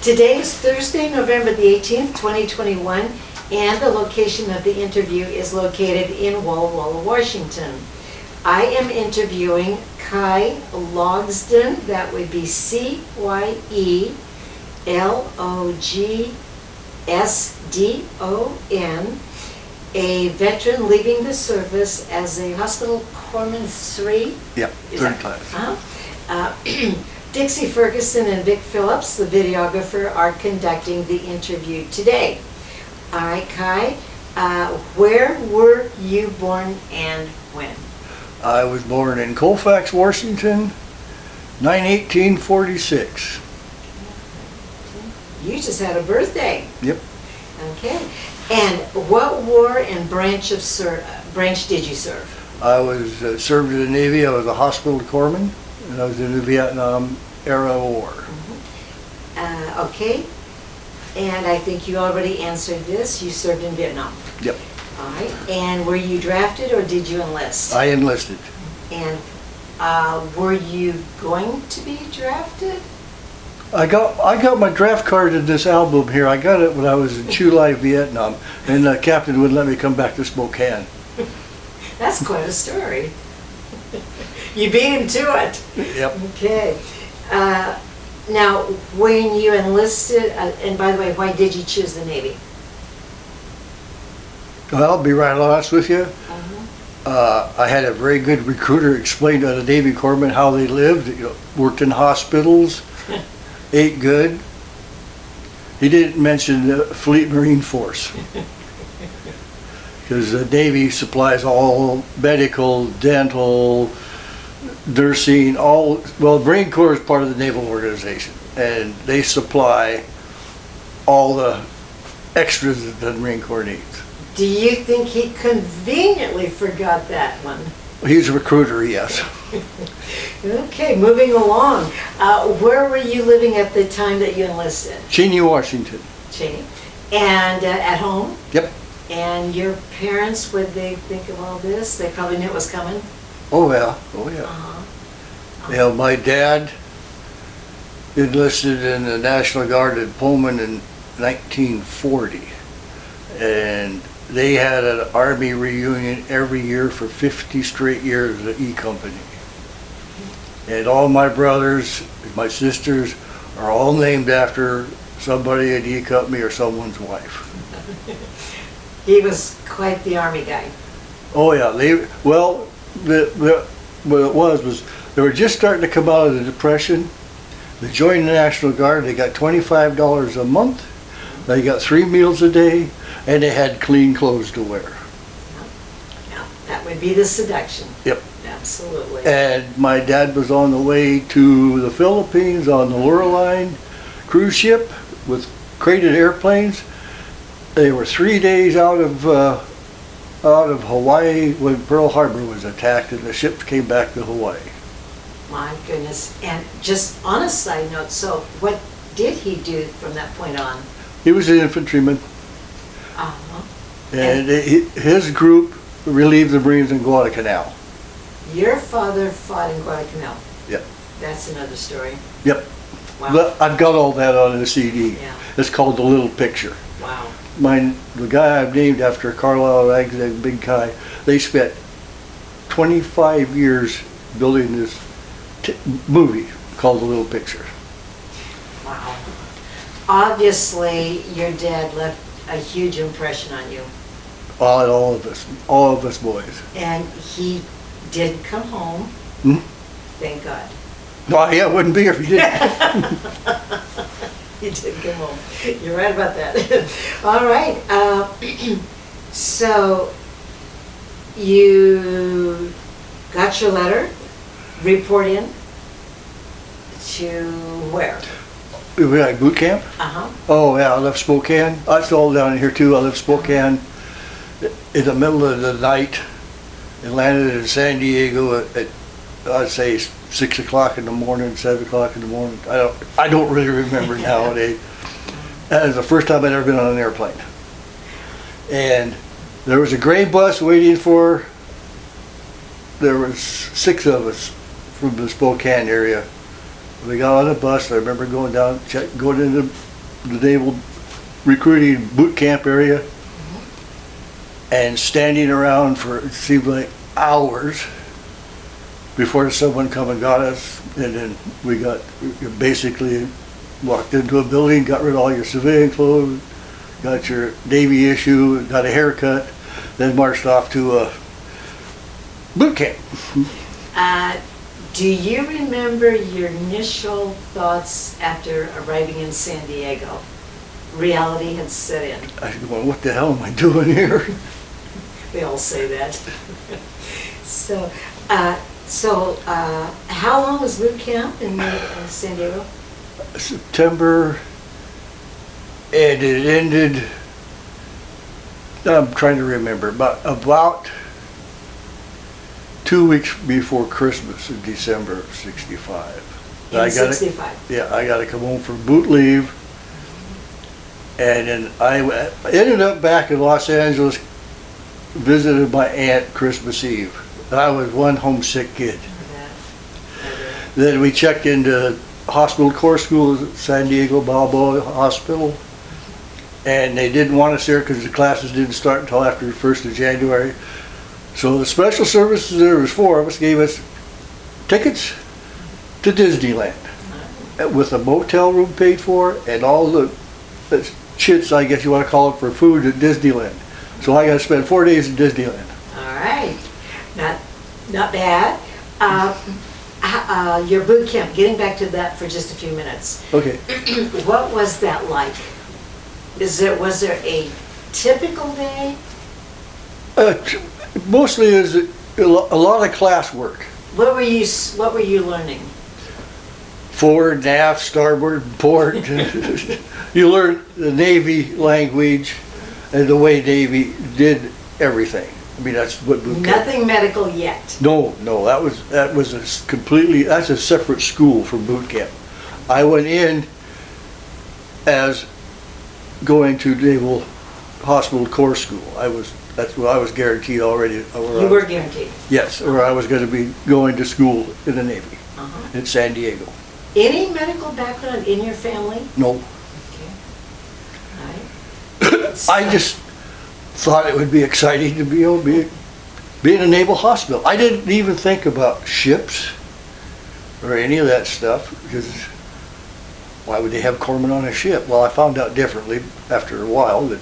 Today is Thursday, November the 18th, 2021, and the location of the interview is located in Walla Walla, Washington. I am interviewing Cye Logsdon, that would be Cye-Logsdon, a veteran leaving the service as a hospital corpsman 3. Yep, third class. Dixie Ferguson and Vic Phillips, the videographer, are conducting the interview today. All right, Cye, where were you born and when? I was born in Colfax, Washington, 9/18/46. You just had a birthday. Yep. Okay. And what war and branch did you serve? I was served in the Navy. I was a hospital corpsman, and I was in the Vietnam era war. Okay. And I think you already answered this. You served in Vietnam. Yep. All right. And were you drafted or did you enlist? I enlisted. And were you going to be drafted? I got my draft card in this album here. I got it when I was in Chu Lai, Vietnam, and the captain wouldn't let me come back to Spokane. That's quite a story. You beat him to it. Yep. Okay. Now, when you enlisted, and by the way, why did you choose the Navy? Well, I'll be right honest with you. I had a very good recruiter explain to the Navy corpsmen how they lived. You know, worked in hospitals, ate good. He didn't mention the Fleet Marine Force because the Navy supplies all medical, dental, nursing, all. Well, the Marine Corps is part of the naval organization, and they supply all the extras that the Marine Corps needs. Do you think he conveniently forgot that one? He's a recruiter, yes. Okay, moving along. Where were you living at the time that you enlisted? Cheney, Washington. Cheney. And at home? Yep. And your parents, would they think of all this? They probably knew it was coming? Oh yeah, oh yeah. You know, my dad enlisted in the National Guard at Pullman in 1940, and they had an Army reunion every year for 50 straight years at E Company. And all my brothers, my sisters, are all named after somebody at E Company or someone's wife. He was quite the Army guy. Oh yeah, what it was they were just starting to come out of the Depression. They joined the National Guard. They got $25 a month. They got 3 meals a day, and they had clean clothes to wear. Yeah, that would be the seduction. Yep. Absolutely. And my dad was on the way to the Philippines on the Lorelei cruise ship with crated airplanes. They were 3 days out of Hawaii when Pearl Harbor was attacked, and the ships came back to Hawaii. My goodness. And just on a side note, so what did he do from that point on? He was an infantryman. And his group relieved the Marines in Guadalcanal. Your father fought in Guadalcanal. Yep. That's another story. Yep. Wow. But I've got all that on the CD. Yeah. It's called The Little Picture. Wow. The guy I've named after, Carlisle and Big Cye, they spent 25 years building this movie called The Little Picture. Wow. Obviously, your dad left a huge impression on you. On all of us boys. And he did come home. Hmm? Thank God. No, yeah, I wouldn't be here if he didn't. He did come home. You're right about that. All right. So you got your letter, report in to where? We were at boot camp? Oh yeah, I left Spokane. It's all down here too. I left Spokane in the middle of the night and landed in San Diego at I'd say 6 o'clock in the morning, 7 o'clock in the morning. I don't really remember nowadays. That was the first time I'd ever been on an airplane. And there was a gray bus waiting for. There was 6 of us from the Spokane area. We got on the bus. I remember going down, going into the naval recruiting boot camp area, and standing around for, it seemed like, hours before someone come and got us. And then we got, basically walked into a building, got rid of all your civilian clothes, got your Navy issue, got a haircut, then marched off to a boot camp. Do you remember your initial thoughts after arriving in San Diego? Reality had set in. I was going, what the hell am I doing here? They all say that. So, how long was boot camp in San Diego? September, and it ended, I'm trying to remember, but about 2 weeks before Christmas in December of '65. In '65? Yeah, I got to come home for boot leave, and then I ended up back in Los Angeles, visited my aunt Christmas Eve. I was one homesick kid. Then we checked into hospital corps school at San Diego Balboa Hospital, and they didn't want us there because the classes didn't start until after the 1st of January. So the special services, there was 4 of us, gave us tickets to Disneyland with a motel room paid for and all the chits, I guess you want to call it, for food at Disneyland. So I got to spend 4 days in Disneyland. All right, not bad. Your boot camp, getting back to that for just a few minutes. Okay. What was that like? Was there a typical day? Mostly is a lot of classwork. What were you learning? Forward, aft, starboard, port. You learn the Navy language and the way Navy did everything. I mean, that's what boot camp. Nothing medical yet. No, that was a completely, that's a separate school from boot camp. I went in as going to Naval Hospital Corps School. That's what I was guaranteed already. You were guaranteed? Yes, or I was going to be going to school in the Navy in San Diego. Any medical background in your family? No. Okay. All right. I just thought it would be exciting to be in a naval hospital. I didn't even think about ships or any of that stuff, because why would they have corpsmen on a ship? Well, I found out differently after a while that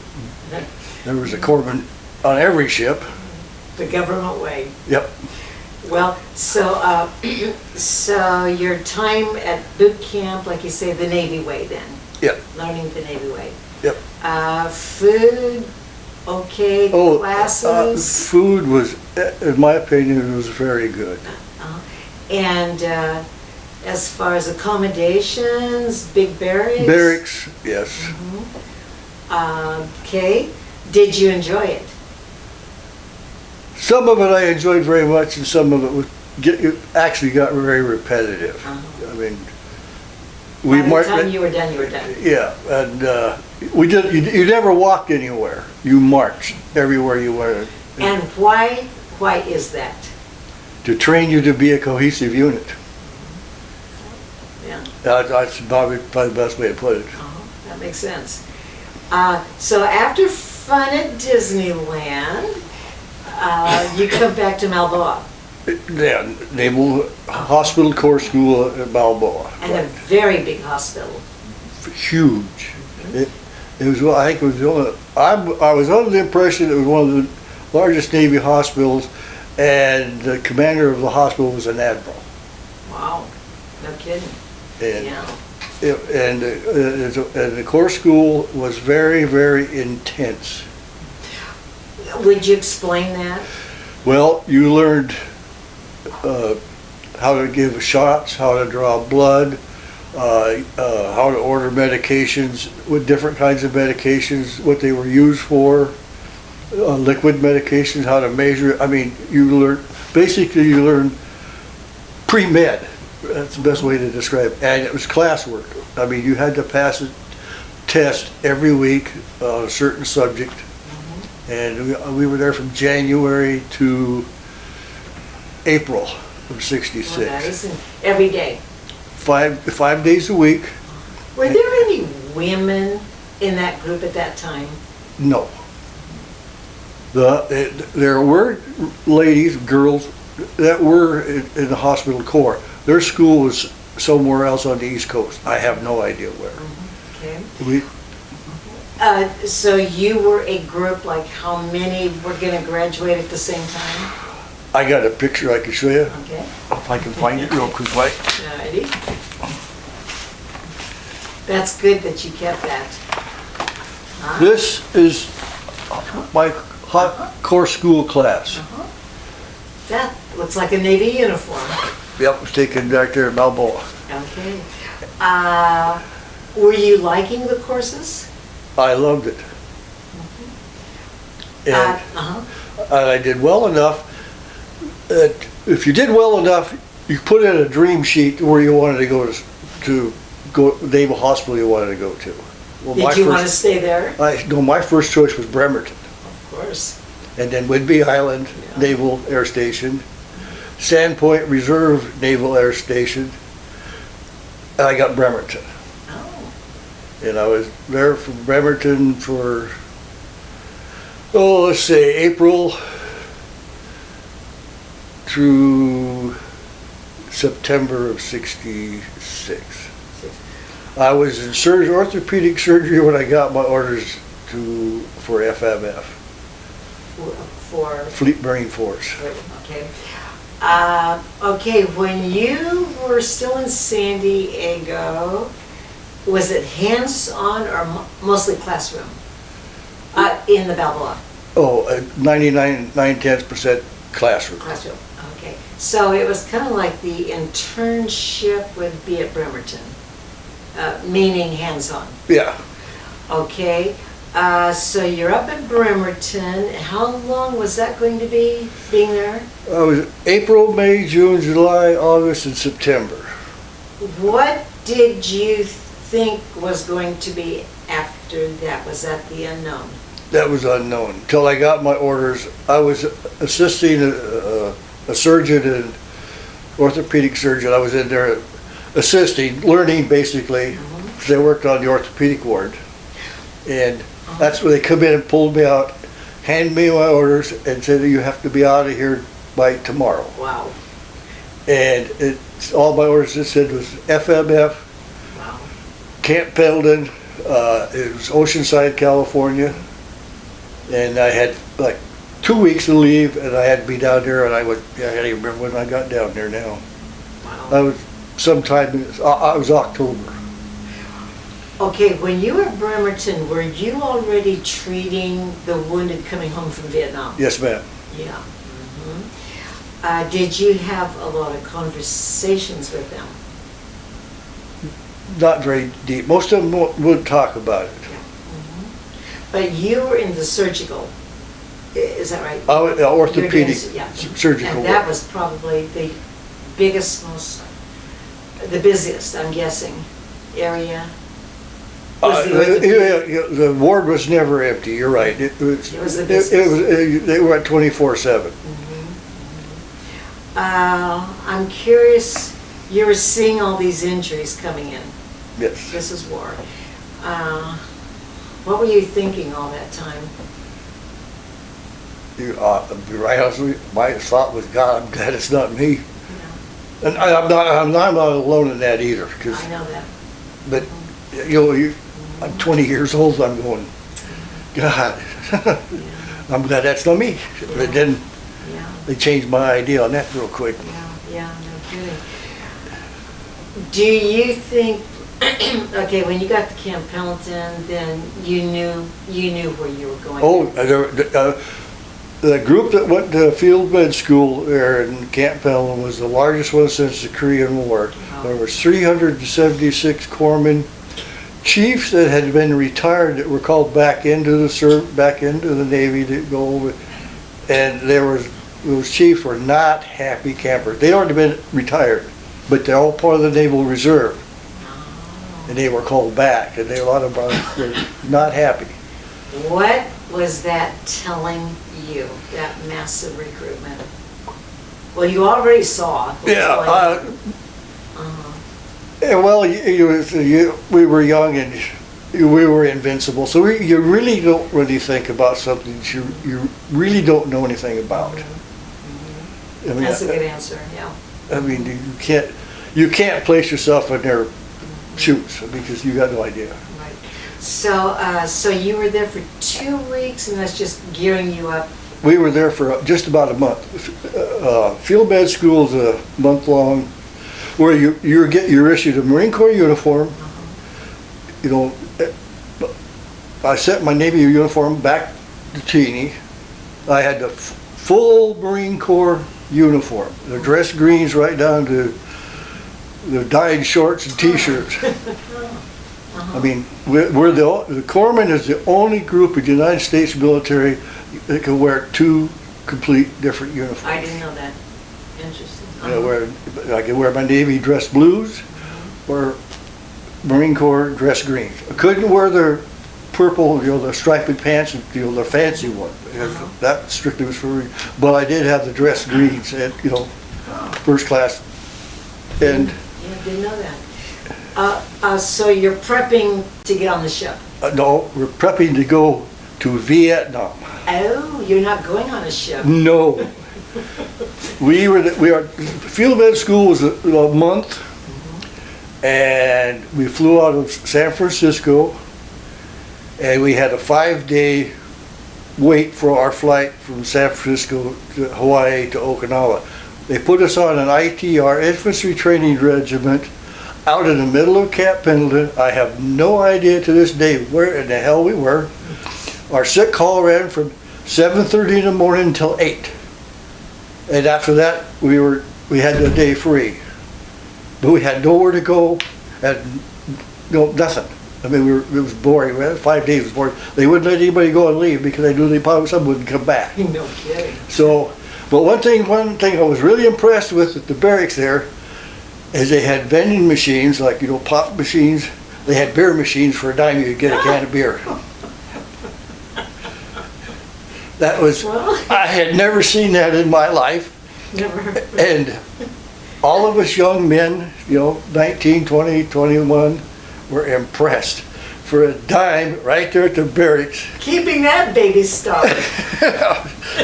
there was a corpsman on every ship. The government way. Yep. Well, so so your time at boot camp, like you say, the Navy way then? Yep. Learning the Navy way. Yep. Food, okay, classes? Food was, in my opinion, was very good. And as far as accommodations, big barracks? Barracks, yes. Okay. Did you enjoy it? Some of it I enjoyed very much, and some of it actually got very repetitive. I mean, by the time you were done, you were done. Yeah, and you never walked anywhere. You marched everywhere you went. And why is that? To train you to be a cohesive unit. Yeah. That's probably the best way to put it. That makes sense. So after fun at Disneyland, you come back to Balboa. Yeah, Naval Hospital Corps School at Balboa. And a very big hospital. Huge. It was, I think it was the only, I was under the impression it was one of the largest Navy hospitals, and the commander of the hospital was an admiral. Wow, no kidding. And, yeah. And the Corps School was very, very intense. Would you explain that? Well, you learned how to give shots, how to draw blood, how to order medications, with different kinds of medications, what they were used for, liquid medications, how to measure it. I mean, you learn pre-med. That's the best way to describe it. And it was classwork. I mean, you had to pass a test every week on a certain subject. And we were there from January to April of '66. Well, that isn't every day. 5 days a week. Were there any women in that group at that time? No. There were ladies, girls, that were in the hospital corps. Their school was somewhere else on the East Coast. I have no idea where. Okay. So you were a group, like how many were going to graduate at the same time? I got a picture I can show you. Okay. If I can find it real quick. Alrighty. That's good that you kept that. This is my hot core school class. That looks like a Navy uniform. Yep, it was taken back there at Balboa. Okay. Were you liking the courses? I loved it. And I did well enough that if you did well enough, you put in a dream sheet where you wanted to go naval hospital you wanted to go to. Well, Did you want to stay there? No, my first choice was Bremerton. Of course. And then Whidbey Island Naval Air Station, Sandpoint Reserve Naval Air Station, and I got Bremerton. Oh. And I was there from Bremerton for, let's say April through September of '66. I was in orthopedic surgery when I got my orders for FMF. For Fleet Marine Force. Okay. Okay, when you were still in San Diego, was it hands-on or mostly classroom? In the Balboa? 99.9% classroom. Classroom, okay. So it was kind of like the internship would be at Bremerton, meaning hands-on. Yeah. Okay. So you're up at Bremerton. How long was that going to be, being there? I was April, May, June, July, August, and September. What did you think was going to be after that? Was that the unknown? That was unknown. Until I got my orders. I was assisting a surgeon, an orthopedic surgeon. I was in there assisting, learning basically. They worked on the orthopedic ward. And that's where they come in and pulled me out, handed me my orders, and said, you have to be out of here by tomorrow. Wow. And all my orders just said was FMF, wow. Camp Pendleton, it was Oceanside, California. And I had like 2 weeks to leave, and I had to be down there, and I can't even remember when I got down there now. Wow. I was sometime, it was October. Okay, when you were at Bremerton, were you already treating the wounded coming home from Vietnam? Yes, ma'am. Yeah. Did you have a lot of conversations with them? Not very deep. Most of them wouldn't talk about it. Yeah. But you were in the surgical, is that right? Orthopedic, surgical. And that was probably the biggest, the busiest, I'm guessing, area. The ward was never empty. You're right. It was the business. They were at 24/7. I'm curious. You were seeing all these injuries coming in. Yes. This is war. What were you thinking all that time? Right honestly, my thought was, God, I'm glad it's not me. Yeah. And I'm not alone in that either. I know that. But I'm 20 years old. I'm going, God, I'm glad that's not me. But then they changed my idea on that real quick. Yeah, no kidding. Do you think, okay, when you got to Camp Pendleton, then you knew where you were going? The group that went to field med school there in Camp Pendleton was the largest one since the Korean War. Wow. There was 376 corpsmen, chiefs that had been retired that were called back into the Navy to go over, and those chiefs were not happy campers. They'd already been retired, but they're all part of the Naval Reserve, and they were called back, and a lot of them were not happy. What was that telling you, that massive recruitment? Well, you already saw. Yeah. Well, we were young, and we were invincible. So you really don't really think about something that you really don't know anything about. I mean, That's a good answer, yeah. I mean, you can't place yourself in their shoes because you got no idea. Right. So you were there for 2 weeks, and that's just gearing you up. We were there for just about a month. Field med school is a month long, where you're issued a Marine Corps uniform. You know, I sent my Navy uniform back to Cheney. I had the full Marine Corps uniform, the dress greens right down to the dyed shorts and T-shirts. I mean, we're the Corpsman is the only group in the United States military that can wear 2 complete different uniforms. I didn't know that. Interesting. I could wear my Navy dress blues or Marine Corps dress greens. I couldn't wear the purple, the striped pants, the fancy one, because that strictly was for me. But I did have the dress greens, and first class. And yeah, didn't know that. So you're prepping to get on the ship? no, we're prepping to go to Vietnam. Oh, you're not going on a ship? No. we are field med school was a month, and we flew out of San Francisco, and we had a 5-day wait for our flight from San Francisco to Hawaii to Okinawa. They put us on an ITR, Infantry Training Regiment, out in the middle of Camp Pendleton. I have no idea to this day where in the hell we were. Our sick call ran from 7:30 in the morning until 8. And after that, we had the day free. But we had nowhere to go, and nothing. I mean, it was boring. 5 days was boring. They wouldn't let anybody go and leave because they knew they probably someone wouldn't come back. No kidding. So, but one thing I was really impressed with at the barracks there is they had vending machines, like, pop machines. They had beer machines for a dime you could get a can of beer. That was, I had never seen that in my life. Never. And all of us young men, 19, 20, 21, were impressed. For a dime, right there at the barracks. Keeping that baby stock.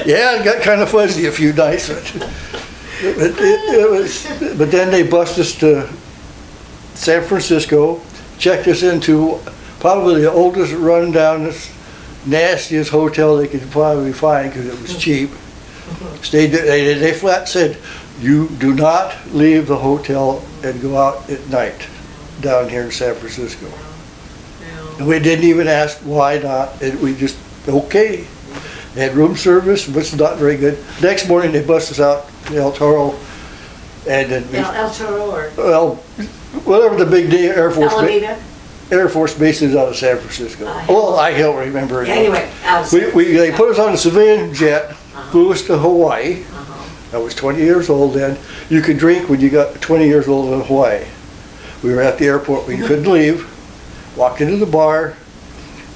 Yeah, it got kind of fuzzy a few nights. But then they bused us to San Francisco, checked us into probably the oldest rundownest, nastiest hotel they could probably find because it was cheap. Stayed there. They flat said, you do not leave the hotel and go out at night down here in San Francisco. And we didn't even ask why not. We just, okay. They had room service, which is not very good. Next morning they bust us out to El Toro. And then El Toro or? Well, whatever the big Air Force Alameda? Air Force base is out of San Francisco. I don't remember. Anyway, they put us on a civilian jet, flew us to Hawaii. I was 20 years old then. You could drink when you got 20 years old in Hawaii. We were at the airport, we couldn't leave. Walked into the bar,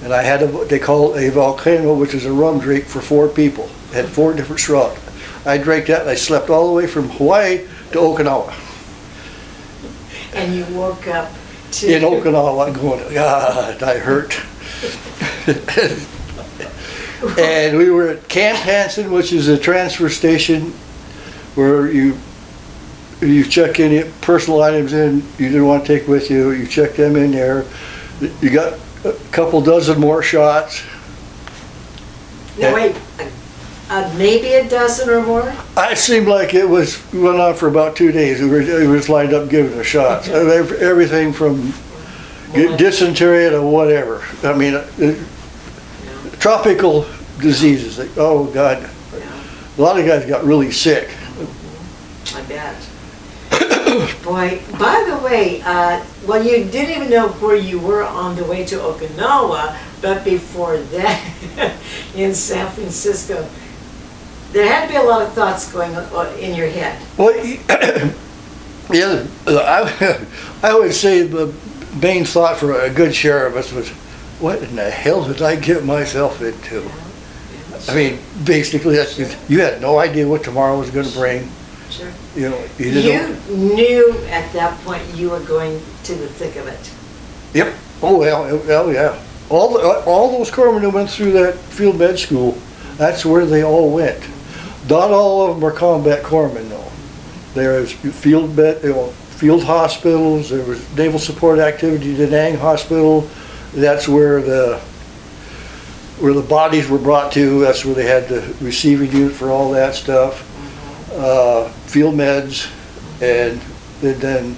and I had they call it a volcano, which is a rum drink for 4 people. It had 4 different straws. I drank that, and I slept all the way from Hawaii to Okinawa. And you woke up in Okinawa, going, God, I hurt. And we were at Camp Hansen, which is a transfer station where you check in personal items in you didn't want to take with you. You check them in there. You got a couple dozen more shots. No, wait, maybe a dozen or more? It seemed like it went on for about 2 days. It was lined up giving the shots. Everything from dysentery to whatever. I mean, tropical diseases. Oh, God. A lot of guys got really sick. I bet. Boy, by the way, well, you didn't even know where you were on the way to Okinawa, but before that, in San Francisco, there had to be a lot of thoughts going on in your head. Well, yeah, I would say the main thought for a good share of us was, what in the hell did I get myself into? I mean, basically, you had no idea what tomorrow was going to bring. Sure. You knew at that point you were going to the thick of it. Yep. Oh, well, yeah. All those corpsmen that went through that field med school, that's where they all went. Not all of them are combat corpsmen, though. There's field hospitals. There was Naval Support Activity Da Nang Hospital. That's where the bodies were brought to. That's where they had the receiving unit for all that stuff. Field meds, and then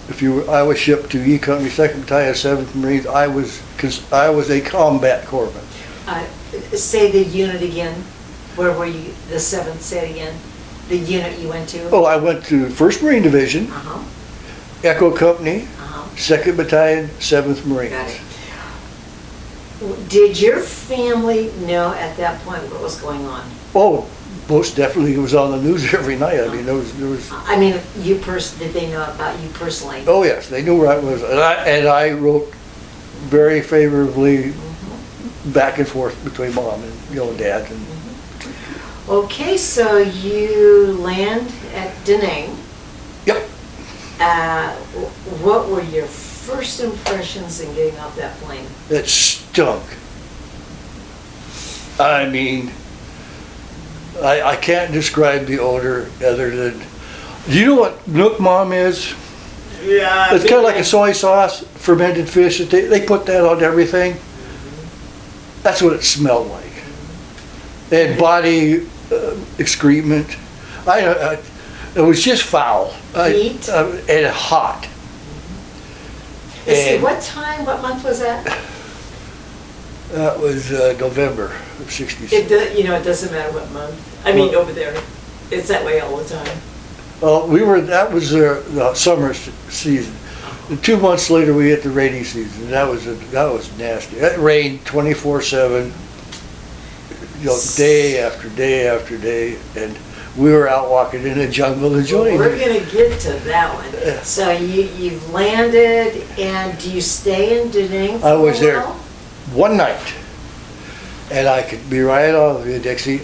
I was shipped to E Company, 2nd Battalion, 7th Marines. I was a combat corpsman. Say the unit again. Where were you? The 7th. Say it again. The unit you went to. Oh, I went to 1st Marine Division, Echo Company, 2nd Battalion, 7th Marines. Got it. Did your family know at that point what was going on? Oh, most definitely. It was on the news every night. I mean, there was. I mean, did they know about you personally? Oh yes, they knew where I was, and I wrote very favorably back and forth between Mom and Dad. And Okay, so you land at Da Nang. Yep. What were your first impressions in getting off that plane? It stunk. I mean, I can't describe the odor other than. Do you know what Nook Mom is? Yeah. It's kind of like a soy sauce, fermented fish. That they put that on everything. That's what it smelled like. And body excrement. It was just foul. Heat? And hot. Let's see, what month was that? That was November of '66. It doesn't matter what month. I mean, over there, it's that way all the time. Well, that was the summer season. And 2 months later, we hit the rainy season. That was nasty. It rained 24/7, day after day after day, and we were out walking in the jungle enjoying We're it. gonna get to that one. So you've landed, and do you stay in Da Nang for I was a there while? one night, and I could be right on with you, Dixie.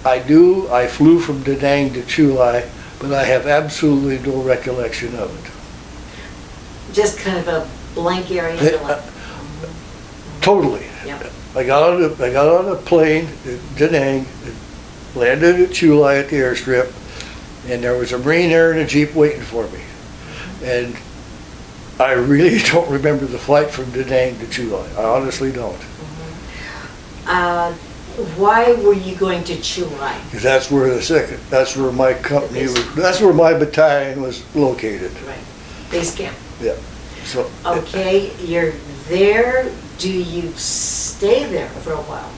I flew from Da Nang to Chu Lai, but I have absolutely no recollection of it. Just kind of a blank area. Totally. Yep. I got on a plane at Da Nang, landed at Chu Lai at the airstrip, and there was a Marine there in a Jeep waiting for me. And I really don't remember the flight from Da Nang to Chu Lai. I honestly don't. Why were you going to Chu Lai? Because that's where my company that's where my battalion was located. Right. Base camp. Yeah. So. Okay, you're there. Do you stay there for a while?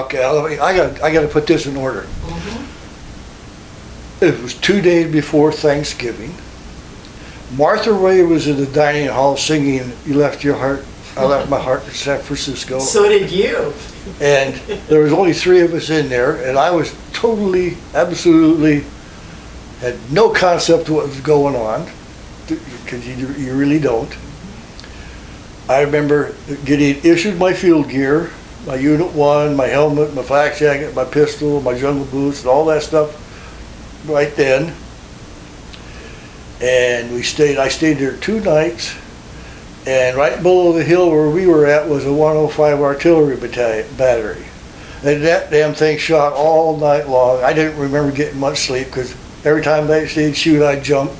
Okay, I got to put this in order. It was 2 days before Thanksgiving. Martha Ray was in the dining hall singing "You Left Your Heart." I left my heart in San Francisco. So did you. And there was only 3 of us in there, and I was totally, absolutely, had no concept of what was going on, because you really don't. I remember getting issued my field gear, my Unit 1, my helmet, my flak jacket, my pistol, my jungle boots, and all that stuff right then. And I stayed there 2 nights, and right below the hill where we were at was a 105 artillery battery. And that damn thing shot all night long. I didn't remember getting much sleep because every time they'd shoot, I'd jump.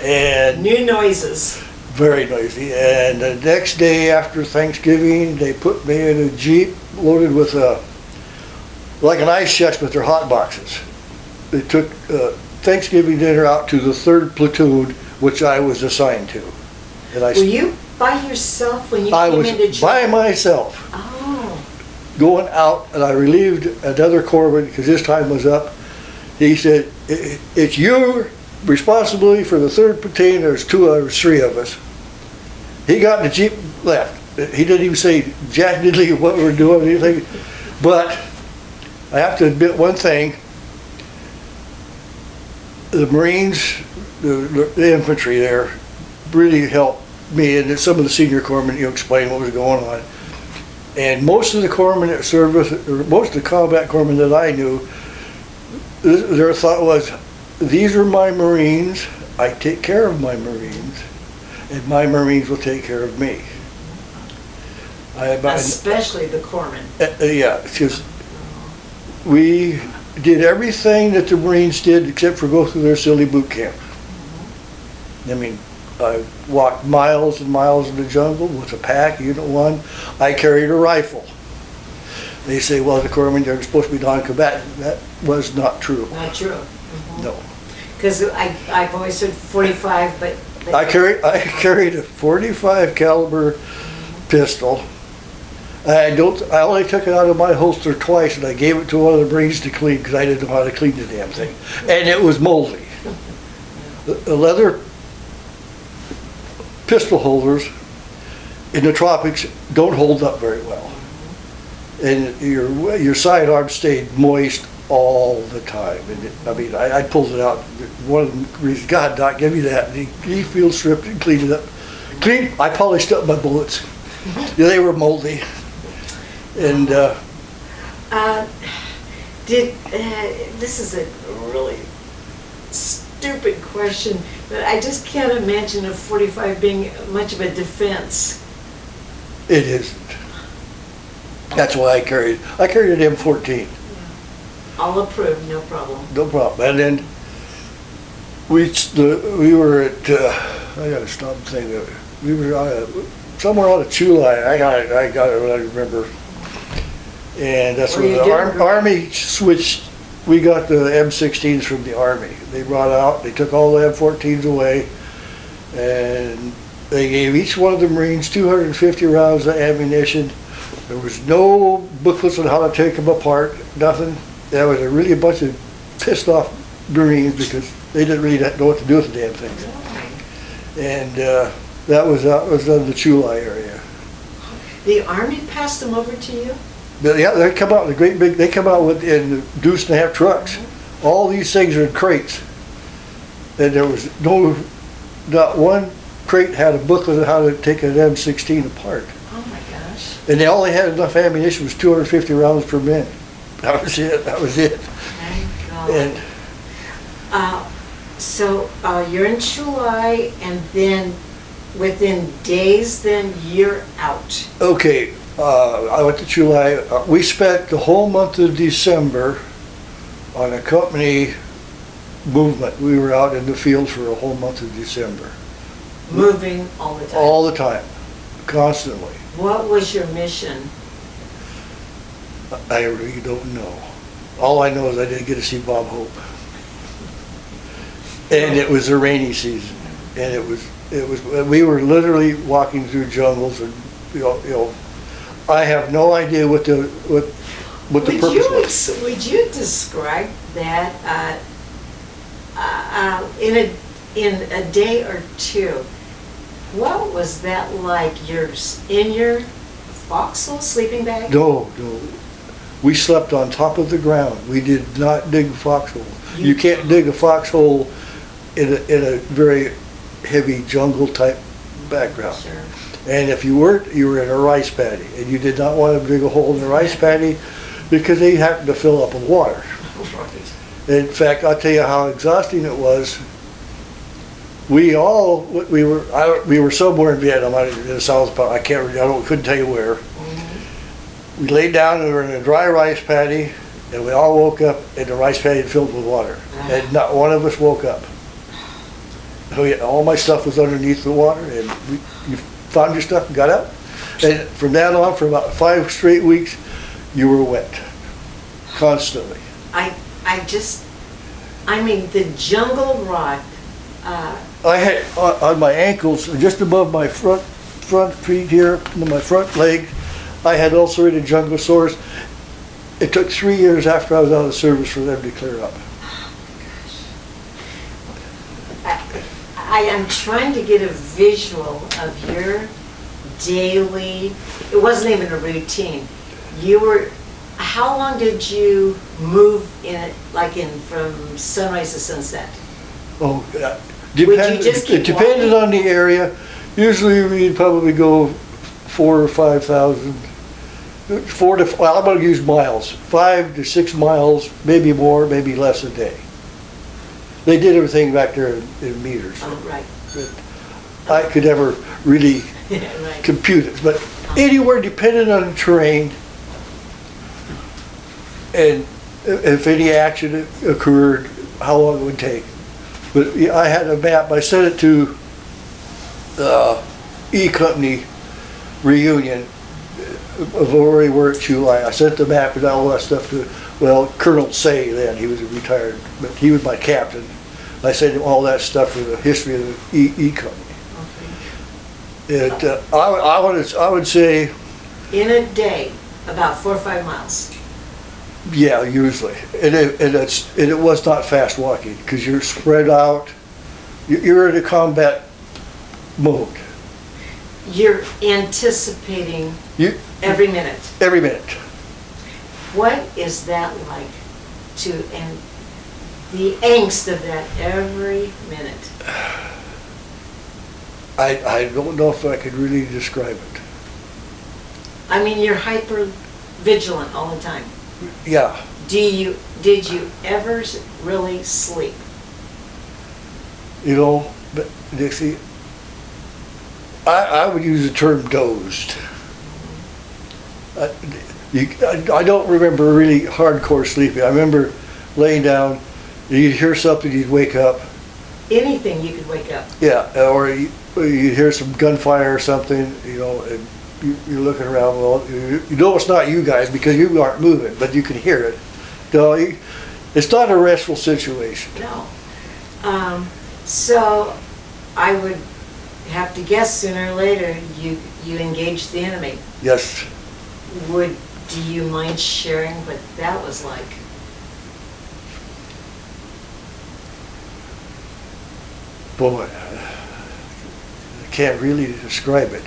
And new noises. Very noisy. And the next day after Thanksgiving, they put me in a Jeep loaded with like an ice chest with their hot boxes. They took Thanksgiving dinner out to the 3rd platoon, which I was assigned to. And Were you by yourself when you came into I was by myself. Oh. Going out, and I relieved another corpsman because his time was up. He said, "It's your responsibility for the 3rd platoon. There's 2 or 3 of us." He got in the Jeep, left. He didn't even say jack diddly what we were doing or anything. But I have to admit one thing. The Marines, the infantry there, really helped me, and some of the senior corpsmen explained what was going on. And most of the corpsmen that served with, or most of the combat corpsmen that I knew, their thought was, these are my Marines, I take care of my Marines, and my Marines will take care of me. Especially the corpsmen. Yeah, because we did everything that the Marines did except for go through their silly boot camp. I mean, I walked miles and miles in the jungle with a pack, Unit 1. I carried a rifle. They say, well, the corpsmen, they're supposed to be non-combatant. That was not true. Not true. No. Because I've always heard 45, but... I carried a 45 caliber pistol. I only took it out of my holster twice, and I gave it to one of the Marines to clean because I didn't know how to clean the damn thing. And it was moldy. The leather pistol holders in the tropics don't hold up very well. And your sidearm stayed moist all the time. And I pulled it out. One of the reasons, God, Doc, give me that. And he field stripped and cleaned it up. I polished up my bullets. They were moldy. And this is a really stupid question, but I just can't imagine a 45 being much of a defense. It isn't. That's why I carried an M14. All approved, no problem. No problem. And then we were at I gotta stop thinking. We were somewhere on the Chu Lai. I got it. I remember. And that's where the Army switched. We got the M16s from the Army. They brought out. They took all the M14s away, and they gave each one of the Marines 250 rounds of ammunition. There was no booklets on how to take them apart. Nothing. There was really a bunch of pissed off Marines because they didn't really know what to do with the damn things. And that was in the Chu Lai area. The Army passed them over to you? Yeah, they come out in the great big. They come out in deuce and a half trucks. All these things are in crates, and there was not one crate had a booklet on how to take an M16 apart. Oh my gosh! And they only had enough ammunition, was 250 rounds per minute. That was it. Thank God. And so you're in Chu Lai, and then within days, then you're out. Okay. I went to Chu Lai. We spent the whole month of December on a company movement. We were out in the field for a whole month of December. Moving all the time? All the time, constantly. What was your mission? I really don't know. All I know is I didn't get to see Bob Hope. And it was a rainy season. And it was we were literally walking through jungles, and you know I have no idea what the purpose was. Would you describe that in a day or two? What was that like? You're in your foxhole sleeping bag? No. We slept on top of the ground. We did not dig a foxhole. You can't dig a foxhole in a very heavy jungle type background. Sure. And if you weren't, you were in a rice paddy, and you did not want to dig a hole in the rice paddy because they happened to fill up with water. In fact, I'll tell you how exhausting it was. We were somewhere in Vietnam, in the south part. Couldn't tell you where. Mm-hmm. We laid down and we were in a dry rice paddy, and we all woke up, and the rice paddy had filled with water, and not one of us woke up. All my stuff was underneath the water, and you found your stuff and got out. And from that on, for about 5 straight weeks, you were wet, constantly. The jungle rock. I had on my ankles, just above my front feet here, my front leg, I had ulcerated jungle sores. It took 3 years after I was out of service for them to clear up. I am trying to get a visual of your daily, it wasn't even a routine. How long did you move from sunrise to sunset? Oh, it depended on the area. Usually we'd probably go 4,000 or 5,000. I'm going to use miles. 5 to 6 miles, maybe more, maybe less a day. They did everything back there in meters. Oh, right. I could ever really Right. compute it. But anywhere depending on the terrain and if any action occurred, how long it would take. But yeah, I had a map. I sent it to the E Company reunion of where we were at Chu Lai. I sent the map and all that stuff to, well, Colonel Cye then, he was retired, but he was my captain. I sent him all that stuff for the history of the E Company. Okay. I would say, In a day, about 4 or 5 miles. yeah, usually. And it was not fast walking because you're spread out. You're in a combat mode. You're anticipating every minute. Every minute. What is that like and the angst of that every minute? I don't know if I could really describe it. I mean, you're hyper vigilant all the time. Yeah. Did you ever really sleep? You know, but Dixie, I would use the term dozed. I don't remember really hardcore sleeping. I remember laying down, you'd hear something, you'd wake up. Anything you could wake up. Yeah, or you'd hear some gunfire or something, you know, and you're looking around. Well, you know it's not you guys because you aren't moving, but you can hear it. No, it's not a restful situation. No. So I would have to guess sooner or later you engaged the enemy. Yes. Do you mind sharing what that was like? Boy, I can't really describe it.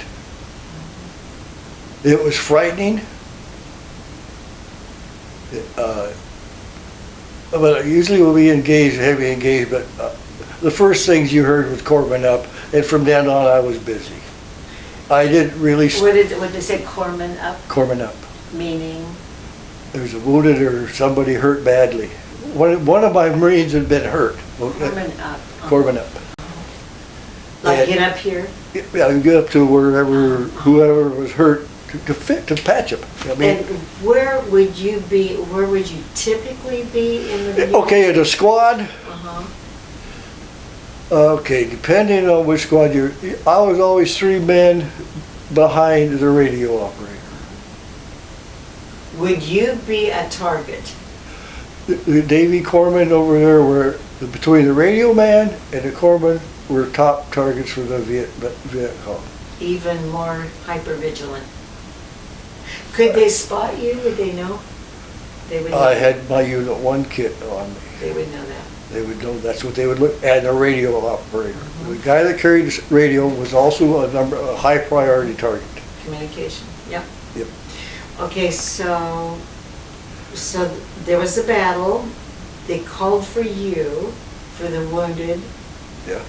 It was frightening. But usually when we engaged, heavy engaged, but the first things you heard was Corpsman up, and from then on I was busy. I didn't really... What did they say, Corpsman up? Corpsman up. Meaning? There was a wounded or somebody hurt badly. One of my Marines had been hurt. Corpsman up. Corpsman up. Like And- get up here? Yeah, get up to wherever, whoever was hurt to patch them. I mean, And where would you typically be in the... okay, in a squad, Uh-huh. okay, depending on which squad I was always 3 men behind the radio operator. Would you be a target? The Navy corpsmen over there were, between the radio man and the corpsman, were top targets for the Vietcong. Even more hyper-vigilant? Could they spot you? Would they know? They would know. I had my Unit 1 kit on me. They would know that. They would know, that's what they would look at, a radio operator. The guy that carried the radio was also a high priority target. Communication, yep. Yep. Okay, so there was a battle. They called for you, for the wounded. Yeah.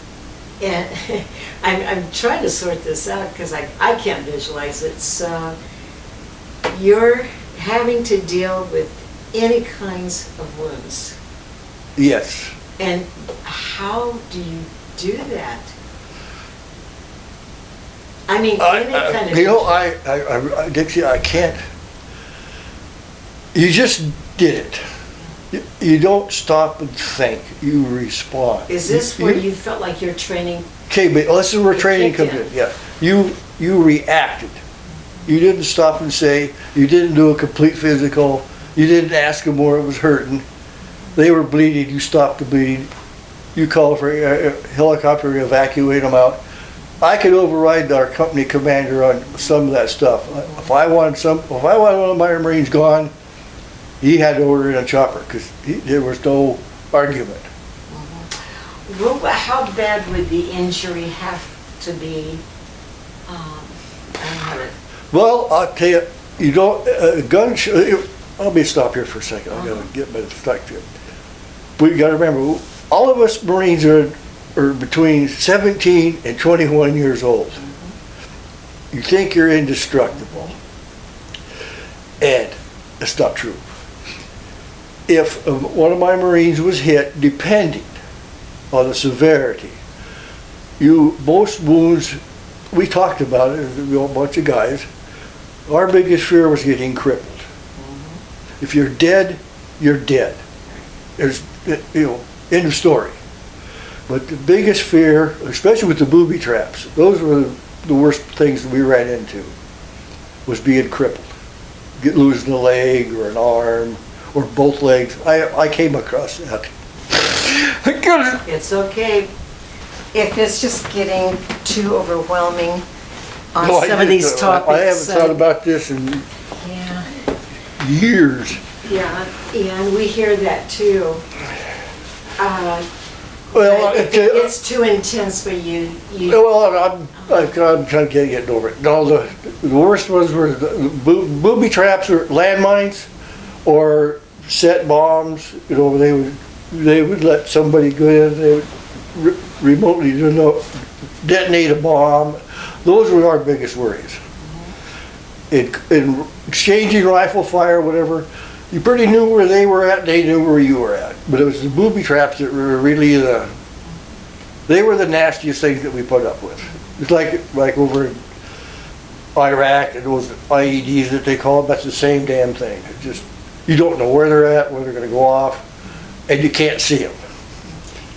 And I'm trying to sort this out because I can't visualize it. So you're having to deal with any kinds of wounds. Yes. And how do you do that? I mean, any kind of... You know, Dixie, I can't. You just did it. You don't stop and think. You respond. Is this where you felt like your training... Okay, but this is where training comes kicked in. Yeah. You reacted. You didn't stop and say. You didn't do a complete physical. You didn't ask them where it was hurting. They were bleeding. You stopped the bleeding. You called for a helicopter to evacuate them out. I could override our company commander on some of that stuff. If I wanted one of my Marines gone, he had to order in a chopper because there was no argument. Well, how bad would the injury have to be? I don't have it. Well, I'll tell you, you don't, let me stop here for a second. I gotta get my perspective. We gotta remember, all of us Marines are between 17 and 21 years old. You think you're indestructible. And that's not true. If one of my Marines was hit, depending on the severity, most wounds, we talked about it, a bunch of guys. Our biggest fear was getting crippled. If you're dead, you're dead. There's, end of story. But the biggest fear, especially with the booby traps, those were the worst things that we ran into, was being crippled. Losing a leg or an arm or both legs. I came across that. It's okay. If it's just getting too overwhelming on No, some of these topics. I haven't thought about this in years. Yeah, and we hear that too. Well, if it gets too intense for you. Well, I'm trying to get over it. No, the worst ones were the booby traps or landmines or set bombs. They would let somebody go in. They would remotely detonate a bomb. Those were our biggest worries. In exchanging rifle fire, whatever, you pretty knew where they were at, they knew where you were at. But it was the booby traps that were really they were the nastiest things that we put up with. It's like over in Iraq and those IEDs that they call them, that's the same damn thing. It's just, you don't know where they're at, where they're gonna go off, and you can't see them.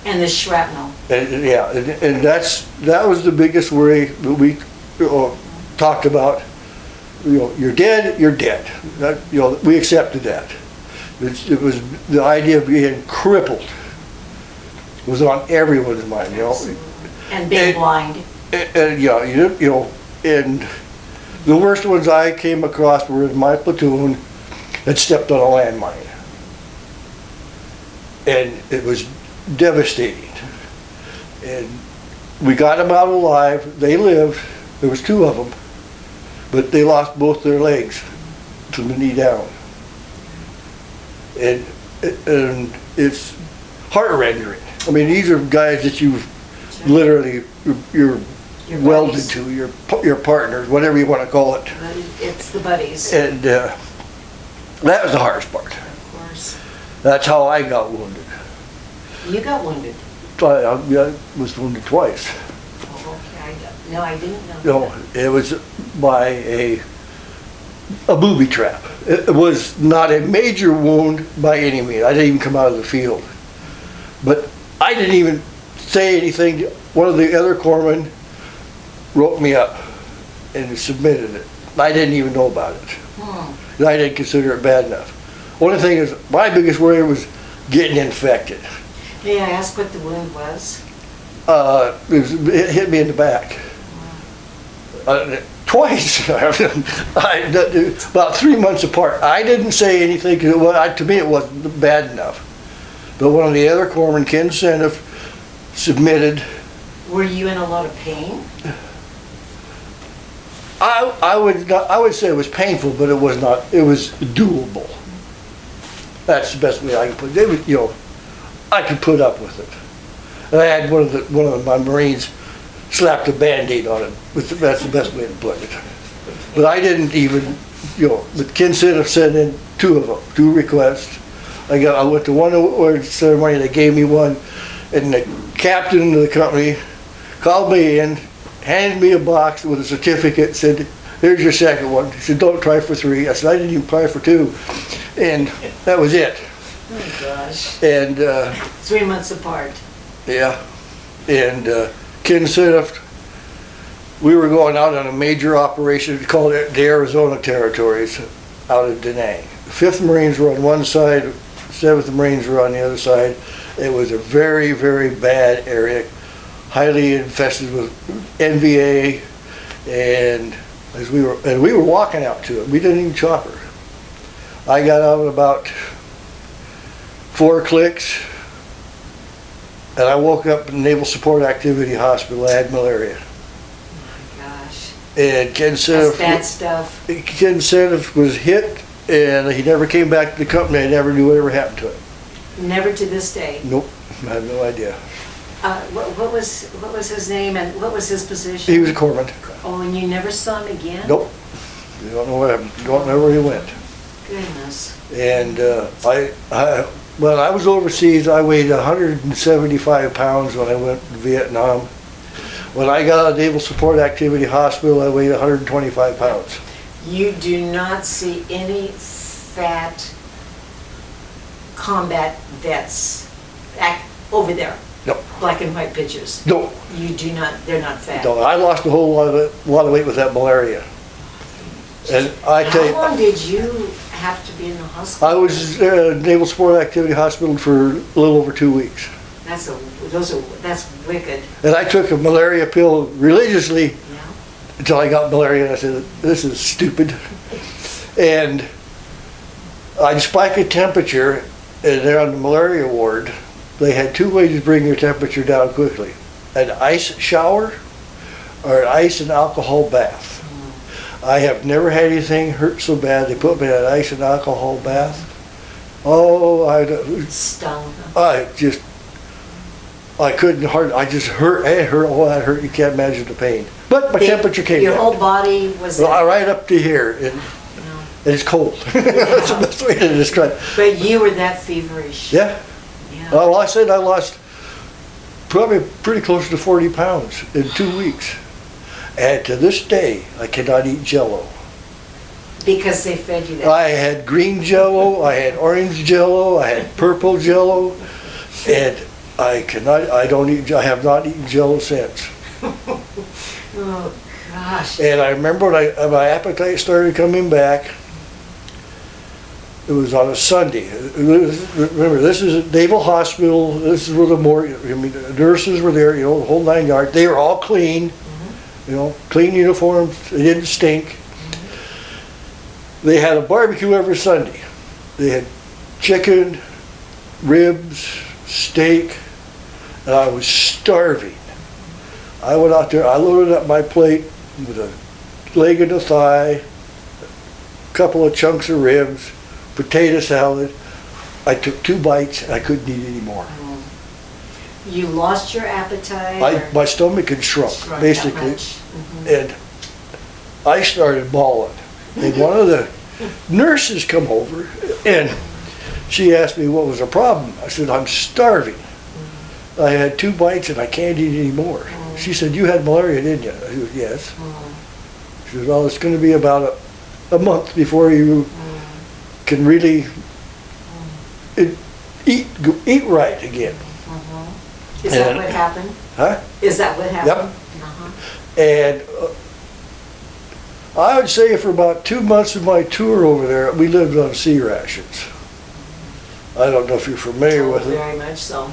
And the shrapnel. And that was the biggest worry that we talked about. You're dead, you're dead. We accepted that. It was the idea of being crippled was on everyone's mind, And being blind. And and the worst ones I came across were in my platoon that stepped on a landmine. And it was devastating. And we got them out alive. They lived. There was 2 of them. But they lost both their legs from the knee down. And it's heart-rending. I mean, these are guys that you've literally, you're welded to, your partners, whatever you want to call it. It's the buddies. And that was the hardest part. Of course. That's how I got wounded. You got wounded? I was wounded twice. Oh, okay. No, I didn't know. No, it was by a booby trap. It was not a major wound by any means. I didn't even come out of the field. But I didn't even say anything. One of the other corpsmen wrote me up and submitted it. I didn't even know about it. I didn't consider it bad enough. Only thing is, my biggest worry was getting infected. May I ask what the wound was? It hit me in the back. Twice. About 3 months apart. I didn't say anything because to me it wasn't bad enough. But one of the other corpsmen, Ken Senef, submitted. Were you in a lot of pain? I would say it was painful, but it was not. It was doable. That's the best way I can put it. I could put up with it. And I had one of my Marines slapped a Band-Aid on it. That's the best way to put it. But I didn't even, but Ken Senef sent in 2 of them, 2 requests. I went to one award ceremony, they gave me one, and the captain of the company called me in, handed me a box with a certificate, said, "Here's your second one." He said, "Don't try for 3. I said, "I didn't even try for 2. And that was it. Oh gosh. And 3 months apart. Yeah. And Ken Senef, we were going out on a major operation called the Arizona Territories out of Da Nang. The 5th Marines were on one side, 7th Marines were on the other side. It was a very, very bad area, highly infested with NVA, and we were walking out to it. We didn't even chopper. I got out at about 4 clicks, and I woke up in Naval Support Activity Hospital. I had malaria. Oh my gosh. And Ken Senef, that's bad stuff. Ken Senef was hit, and he never came back to the company. I never knew whatever happened to him. Never to this day. Nope, I have no idea. What was his name and what was his position? He was a corpsman. Oh, and you never saw him again? Nope. You don't know what happened. You don't know where he went. Goodness. And when I was overseas, I weighed 175 pounds when I went to Vietnam. When I got out of Naval Support Activity Hospital, I weighed 125 pounds. You do not see any fat combat vets over there. No. Black and white pictures. No. You do not, they're not fat. No, I lost a whole lot of weight with that malaria. And I tell you, how long did you have to be in the hospital? I was Naval Support Activity Hospital for a little over 2 weeks. That's wicked. And I took a malaria pill religiously Yeah. until I got malaria, and I said, this is stupid. And I'd spike a temperature, and there on the malaria ward, they had 2 ways to bring your temperature down quickly. An ice shower or an ice and alcohol bath. I have never had anything hurt so bad. They put me in an ice and alcohol bath. Oh, Stung. I couldn't hardly, I just hurt, it hurt, oh, that hurt, you can't imagine the pain. But my temperature came Your down. whole body was... Right up to here, and it's cold. That's the best way to describe it. But you were that feverish. Yeah. Yeah. Well, I said I lost probably pretty close to 40 pounds in 2 weeks. And to this day, I cannot eat Jell-O. Because they fed you that. I had green Jell-O, I had orange Jell-O, I had purple Jell-O, and I have not eaten Jell-O since. Oh, gosh. And I remember when my appetite started coming back, it was on a Sunday. Remember, this is a naval hospital, this is where the nurses were there, the whole 9 yards. They were all clean. Clean uniforms, they didn't stink. They had a barbecue every Sunday. They had chicken, ribs, steak, and I was starving. I went out there, I loaded up my plate with a leg and a thigh, a couple of chunks of ribs, potato salad. I took 2 bites and I couldn't eat any more. You lost your appetite? My stomach had shrunk, basically. And I started bawling. And one of the nurses come over and she asked me what was the problem. I said, I'm starving. I had 2 bites and I can't eat any more. She said, you had malaria, didn't you? I said, yes. She said, well, it's going to be about a month before you can really eat right again. Is that what happened? Huh? Is that what happened? Yep. And I would say for about 2 months of my tour over there, we lived on sea rations. I don't know if you're familiar with it. Very much so.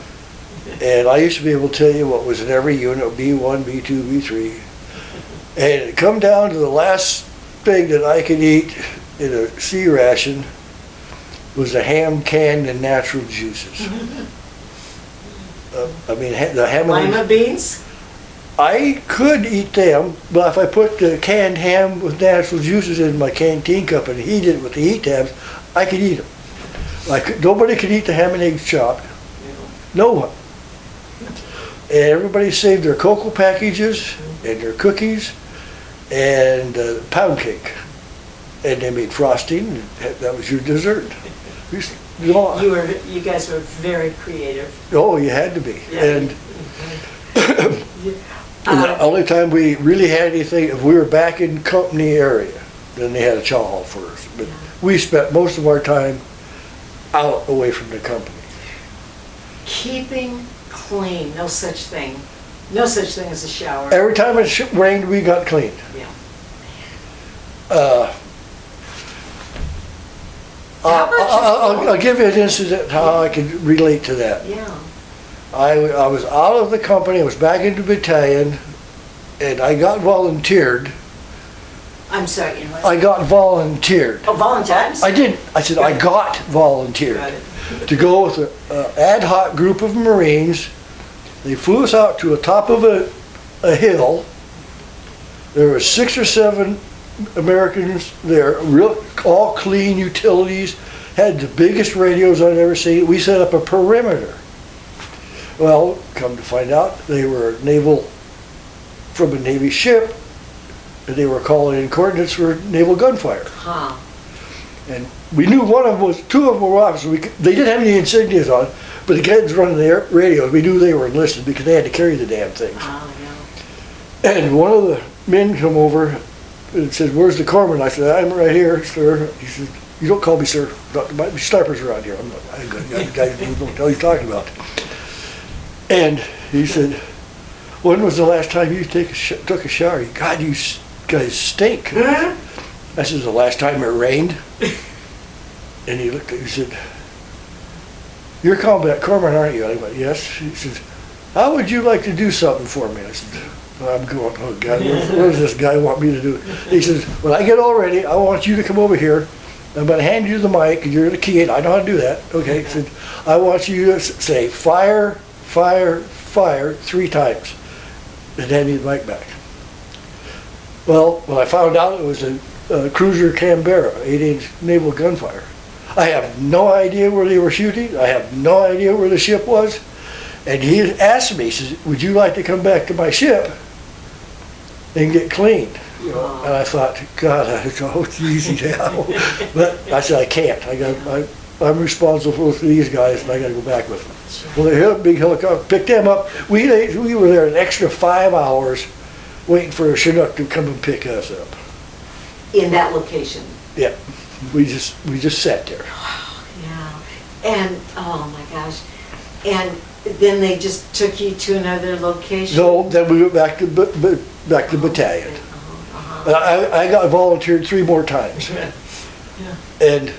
And I used to be able to tell you what was in every unit, B1, B2, B3. And it come down to the last thing that I could eat in a sea ration was a ham canned in natural juices. The ham. Lima beans? I could eat them, but if I put the canned ham with natural juices in my canteen cup and heated it with the heat tabs, I could eat them. Nobody could eat the ham and eggs chopped. No one. And everybody saved their cocoa packages and their cookies and pound cake. And they made frosting, and that was your dessert. You guys were very creative. Oh, you had to be. Yeah. And the only time we really had anything, if we were back in company area, then they had a chow hall for us. But we spent most of our time out away from the company. Keeping clean, no such thing. No such thing as a shower. Every time it rained, we got cleaned. Yeah. I'll give you an incident how I can relate to that. Yeah. I was out of the company, I was back in the battalion, and I got volunteered. I'm sorry, I got volunteered. Oh, volunteers? I did. I said I got volunteered to go with an ad hoc group of Marines. They flew us out to the top of a hill. There were 6 or 7 Americans there, all clean utilities, had the biggest radios I'd ever seen. We set up a perimeter. Well, come to find out, they were from a Navy ship, and they were calling in coordinates for naval gunfire. Huh. And we knew two of them were officers. They didn't have any insignias on, but the guys running the radios, we knew they were enlisted because they had to carry the damn things. Oh, yeah. And one of the men come over and said, "Where's the corpsman?" I said, "I'm right here, sir." He said, "You don't call me sir. There might be snipers around here." I'm not, I got the guy who don't know what he's talking about. And he said, "When was the last time you took a shower? God, you guys stink." I said, "The last time it rained." And he looked at me and said, "You're combat corpsman, aren't you?" I went, "Yes." He said, "How would you like to do something for me?" I said, I'm going, "Oh God, what does this guy want me to do?" He says, "When I get all ready, I want you to come over here. I'm going to hand you the mic, and you're the key, and I know how to do that." Okay, he said, "I want you to say fire, fire, fire 3 times, and hand me the mic back." Well, when I found out it was a cruiser Canberra, 8-inch naval gunfire, I have no idea where they were shooting. I have no idea where the ship was. And he asked me, he says, "Would you like to come back to my ship and get cleaned?" You know, and I thought, God, it's easy now. But I said, I can't. I'm responsible for these guys, and I got to go back with them. Well, they had a big helicopter, picked them up. We were there an extra 5 hours waiting for a Chinook to come and pick us up. In that location? Yeah. We just sat there. Yeah. And, oh my gosh. And then they just took you to another location? No, then we went back to battalion. I got volunteered 3 more times. Yeah. And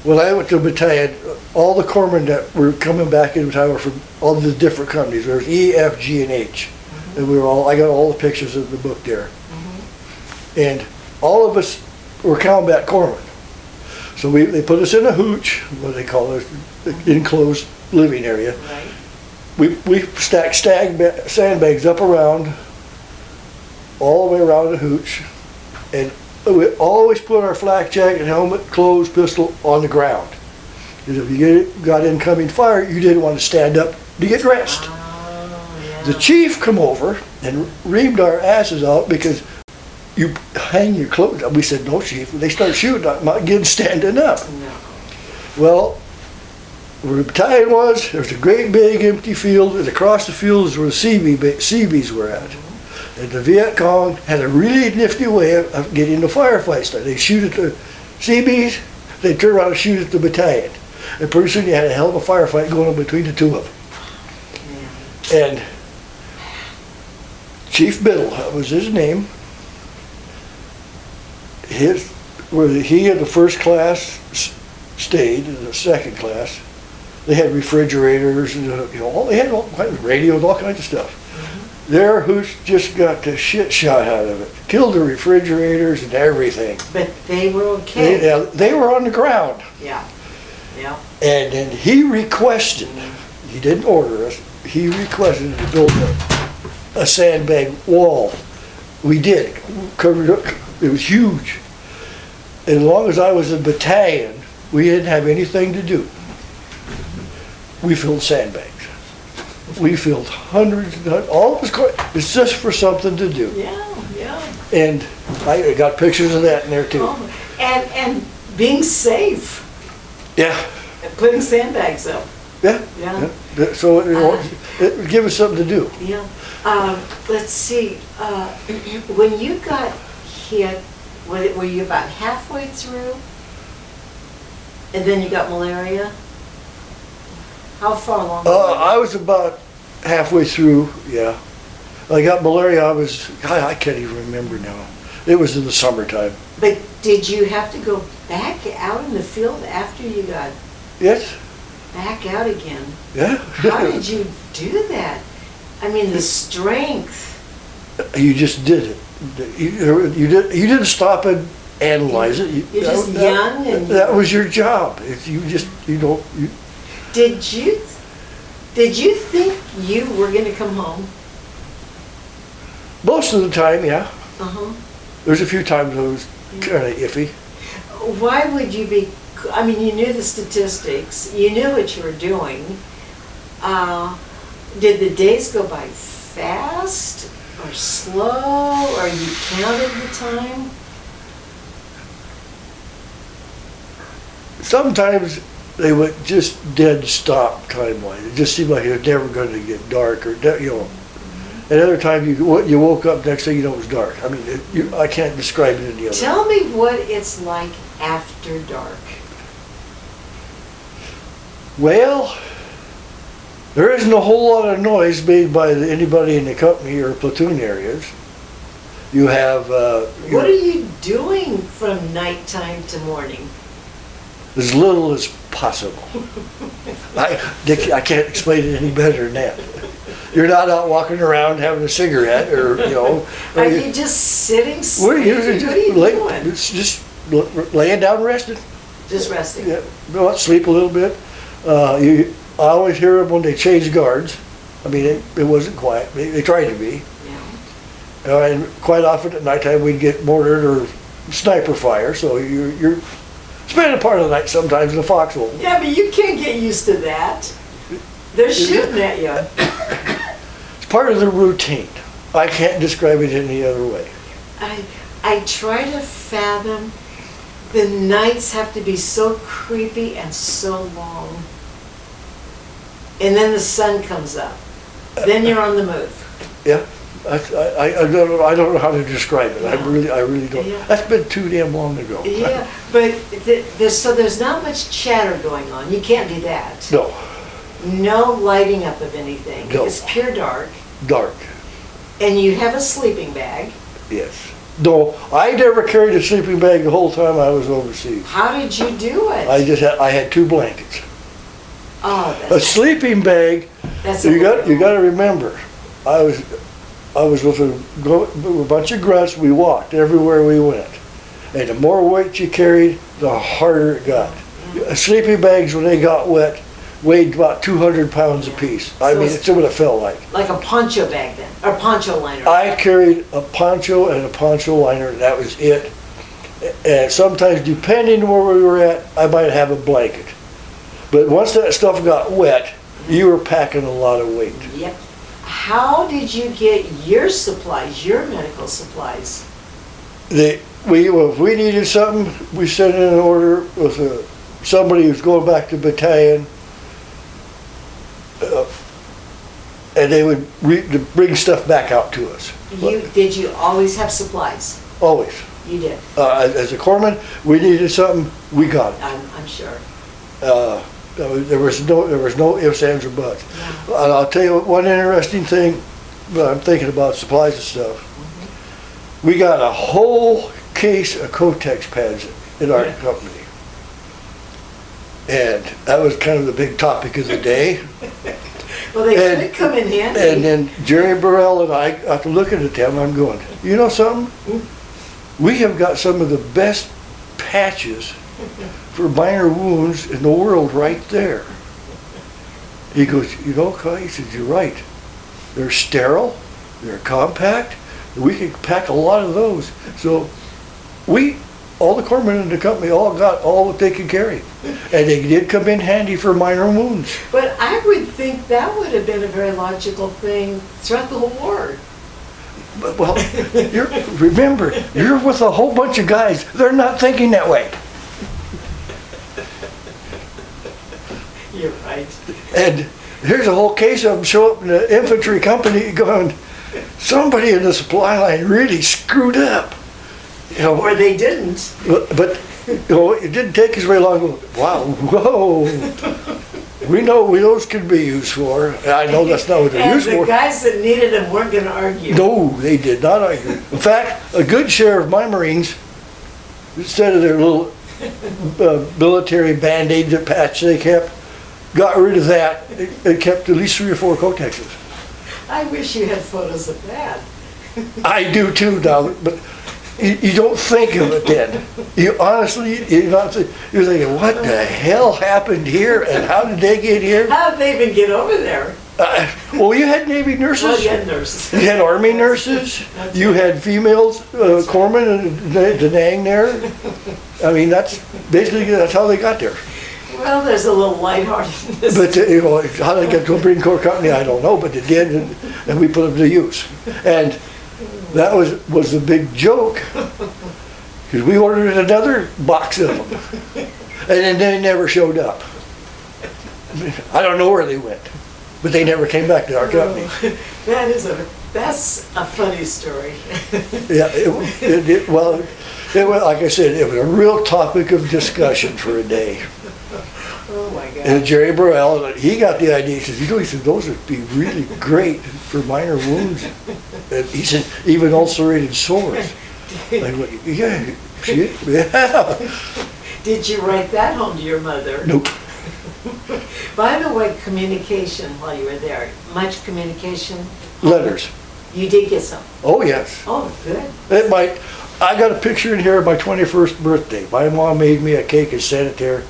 when I went to battalion, all the corpsmen that were coming back in town were from all the different companies. There was E, F, G, and H. And I got all the pictures of the book there. And all of us were combat corpsmen. So they put us in a hooch, what they call it, enclosed living area. Right. We stacked sandbags up around, all the way around the hooch, and we always put our flak jacket, helmet, clothes, pistol on the ground. Because if you got incoming fire, you didn't want to stand up to get dressed. Yeah. The chief come over and reamed our asses out because you hang your clothes up. We said, "No, chief." They start shooting. I'm not getting standing up. No. Well, where the battalion was, there was a great big empty field, and across the field is where the Seabees were at. And the Viet Cong had a really nifty way of getting the firefights started. They shoot at the Seabees, they turn around and shoot at the battalion. And pretty soon you had a hell of a firefight going on between the 2 of them. Yeah. And Chief Biddle, that was his name, where he and the first class stayed in the second class, they had refrigerators and they had all kinds of radios, all kinds of stuff. Their hooch just got the shit shot out of it. Killed the refrigerators and everything. But they were okay. They were on the ground. Yeah. Yeah. And then he requested, he didn't order us, he requested to build a sandbag wall. We did. Covered up. It was huge. And as long as I was in battalion, we didn't have anything to do. We filled sandbags. We filled hundreds, all of us. It's just for something to do. Yeah, yeah. And I got pictures of that in there too. Oh, and being safe. Yeah. Putting sandbags up. Yeah. Yeah. So it would give us something to do. Yeah. Let's see. When you got hit, were you about halfway through? And then you got malaria? How far along? I was about halfway through, yeah. I got malaria, I can't even remember now. It was in the summertime. But did you have to go back out in the field after you got Yes. back out again? Yeah. How did you do that? I mean, the strength. You just did it. You didn't stop and analyze it. You're just young and that was your job. Did you think you were going to come home? Most of the time, yeah. Uh-huh. There's a few times I was kind of iffy. Why would you be, I mean, you knew the statistics, you knew what you were doing. Did the days go by fast or slow, or you counted the time? Sometimes they went just dead stop time-wise. It just seemed like it was never going to get dark or, And other times you woke up, next thing you know it was dark. I mean, I can't describe it any other way. Tell me what it's like after dark. Well, there isn't a whole lot of noise made by anybody in the company or platoon areas. You have... what are you doing from nighttime to morning? As little as possible. I can't explain it any better than that. You're not out walking around having a cigarette or, you know. Are you just sitting, What are you doing? It's just laying down resting. Just resting? Yeah, sleep a little bit. I always hear them when they change guards. I mean, it wasn't quiet. They tried to be. Yeah. And quite often at nighttime we'd get mortared or sniper fire, so you're spending a part of the night sometimes in a foxhole. Yeah, but you can't get used to that. They're shooting at you. It's part of the routine. I can't describe it any other way. I try to fathom the nights have to be so creepy and so long. And then the sun comes up. Then you're on the move. Yeah. I don't know how to describe it. Yeah. I really don't. Yeah. That's been too damn long ago. Yeah, but there's not much chatter going on. You can't do that. No. No lighting up of anything. No. It's pure dark. Dark. And you have a sleeping bag. Yes. No, I never carried a sleeping bag the whole time I was overseas. How did you do it? I had 2 blankets. Oh, A sleeping bag. that's You got to remember. I was with a bunch of grunts. We walked everywhere we went, and the more weight you carried, the harder it got. Sleeping bags, when they got wet, weighed about 200 pounds apiece. I mean, it's what it felt like. Like a poncho bag then, or poncho liner. I carried a poncho and a poncho liner, and that was it. And sometimes, depending on where we were at, I might have a blanket. But once that stuff got wet, you were packing a lot of weight. Yep. How did you get your supplies, your medical supplies? If we needed something, we sent in an order with somebody who's going back to battalion, and they would bring stuff back out to us. Did you always have supplies? Always. You did. As a corpsman, we needed something, we got it. I'm sure. There was no ifs, ands, or buts. Yeah. I'll tell you one interesting thing. I'm thinking about supplies and stuff. Mm-hmm. We got a whole case of Kotex pads in our company, and that was kind of the big topic of the day. Well, they could come in handy. And then Jerry Burrell and I, after looking at them, I'm going, you know something? We have got some of the best patches for minor wounds in the world right there. He goes, you know, Cye, he said, you're right. They're sterile, they're compact, we can pack a lot of those. So all the corpsmen in the company all got all that they could carry. And they did come in handy for minor wounds. But I would think that would have been a very logical thing throughout the whole war. But, well, remember, you're with a whole bunch of guys. They're not thinking that way. You're right. And here's a whole case of them show up in the infantry company going, somebody in the supply line really screwed up. You know, Or they didn't. but you know, it didn't take us very long to go, wow, whoa. We know what those could be used for. I know that's not what they're used And for. the guys that needed them weren't going to argue. No, they did not argue. In fact, a good share of my Marines, instead of their little military band-aids and patch they kept, got rid of that and kept at least 3 or 4 Kotexes. I wish you had photos of that. I do too now, but you don't think of it then. You honestly, you're thinking, what the hell happened here and how did they get here? How did they even get over there? Well, you had Navy nurses. Well, you had nurses. You had Army nurses. You had females, corpsmen and Da Nang there. I mean, that's how they got there. Well, there's a little lightheartedness. But you know, how they get to a Marine Corps company, I don't know, but they did, and we put them to use. And that was the big joke, because we ordered another box of them, and then they never showed up. I don't know where they went. but they never came back to our company. That's a funny story. Yeah, well, it was, like I said, it was a real topic of discussion for a day. Oh my God. And Jerry Burrell, he got the idea, he says, he said, those would be really great for minor wounds. And he said, even ulcerated sores. I went, yeah, yeah. Did you write that home to your mother? Nope. By the way, communication while you were there, much communication? Letters. You did get some? Oh, yes. Oh, good. I got a picture in here of my 21st birthday. My mom made me a cake and sent it there.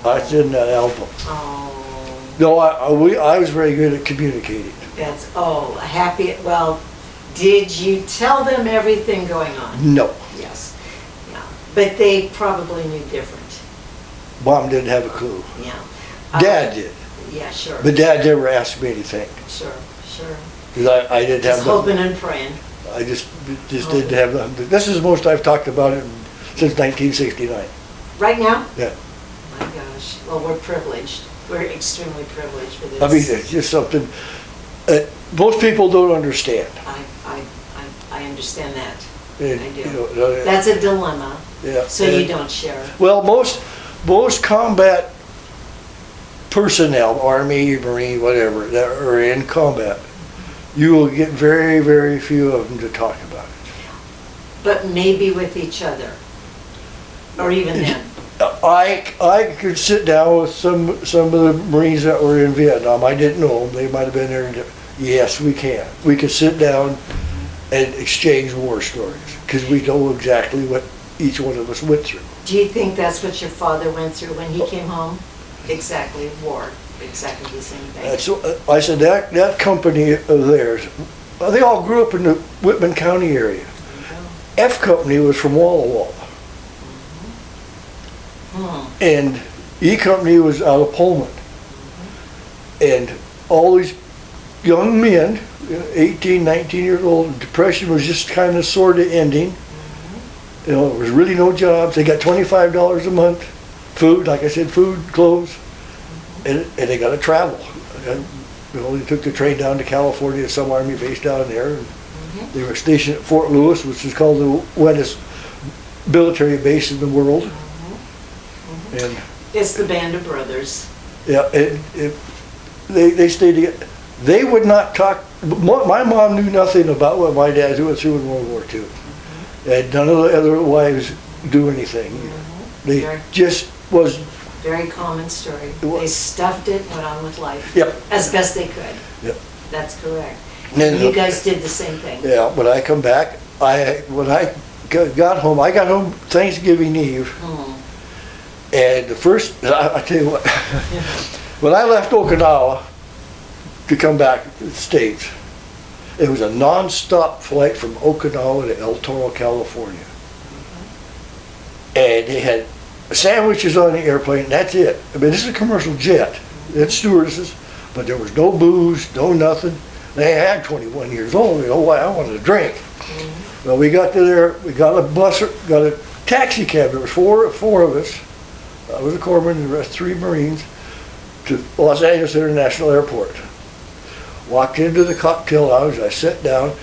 It's in that album. Oh. No, I was very good at communicating. That's, happy, well, did you tell them everything going on? No. Yes, yeah, but they probably knew different. Mom didn't have a clue. Yeah. Dad did. Yeah, sure. But Dad never asked me anything. Sure. Because I didn't have just hoping and praying. I just didn't have nothing. This is the most I've talked about it since 1969. Right now? Yeah. My gosh. Well, we're privileged. We're extremely privileged for this. I mean, it's just something most people don't understand. I understand that. And, I do. you know, that's a dilemma. Yeah. So you don't share. Well, most combat personnel, Army, Marine, whatever, that are in combat, you will get very, very few of them to talk about it. But maybe with each other, or even then. I could sit down with some of the Marines that were in Vietnam. I didn't know them. They might have been there. Yes, we can. We could sit down and exchange war stories because we know exactly what each one of us went through. Do you think that's what your father went through when he came home? Exactly, war. Exactly the same thing. So I said that company of theirs, they all grew up in the Whitman County area. F Company was from Walla Walla. And E Company was out of Pullman. And all these young men, 18, 19 years old, depression was just kind of sort of ending. You know, there was really no jobs. They got $25 a month, food, like I said, food, clothes, and they got to travel. And, you know, they took the train down to California, some Army base down there. And they were stationed at Fort Lewis, which is called the wettest military base in the world. And it's the Band of Brothers. Yeah, they stayed together. They would not talk. My mom knew nothing about what my dad went through in World War II. And none of the other wives do anything. They just was. Very common story. They stuffed it and went on with life. Yep. As best they could. Yep. That's correct. And you guys did the same thing. Yeah, when I come back, when I got home Thanksgiving Eve. And the first, I tell you what, when I left Okinawa to come back to the States, it was a non-stop flight from Okinawa to El Toro, California. And they had sandwiches on the airplane, and that's it. I mean, this is a commercial jet. It's stewardesses, but there was no booze, no nothing. They had 21 years old, you know, I wanted to drink. Well, we got to there, we got a taxi cab. There was four of us. I was a corpsman and the rest 3 Marines to Los Angeles International Airport. Walked into the cocktail lounge, I sat down,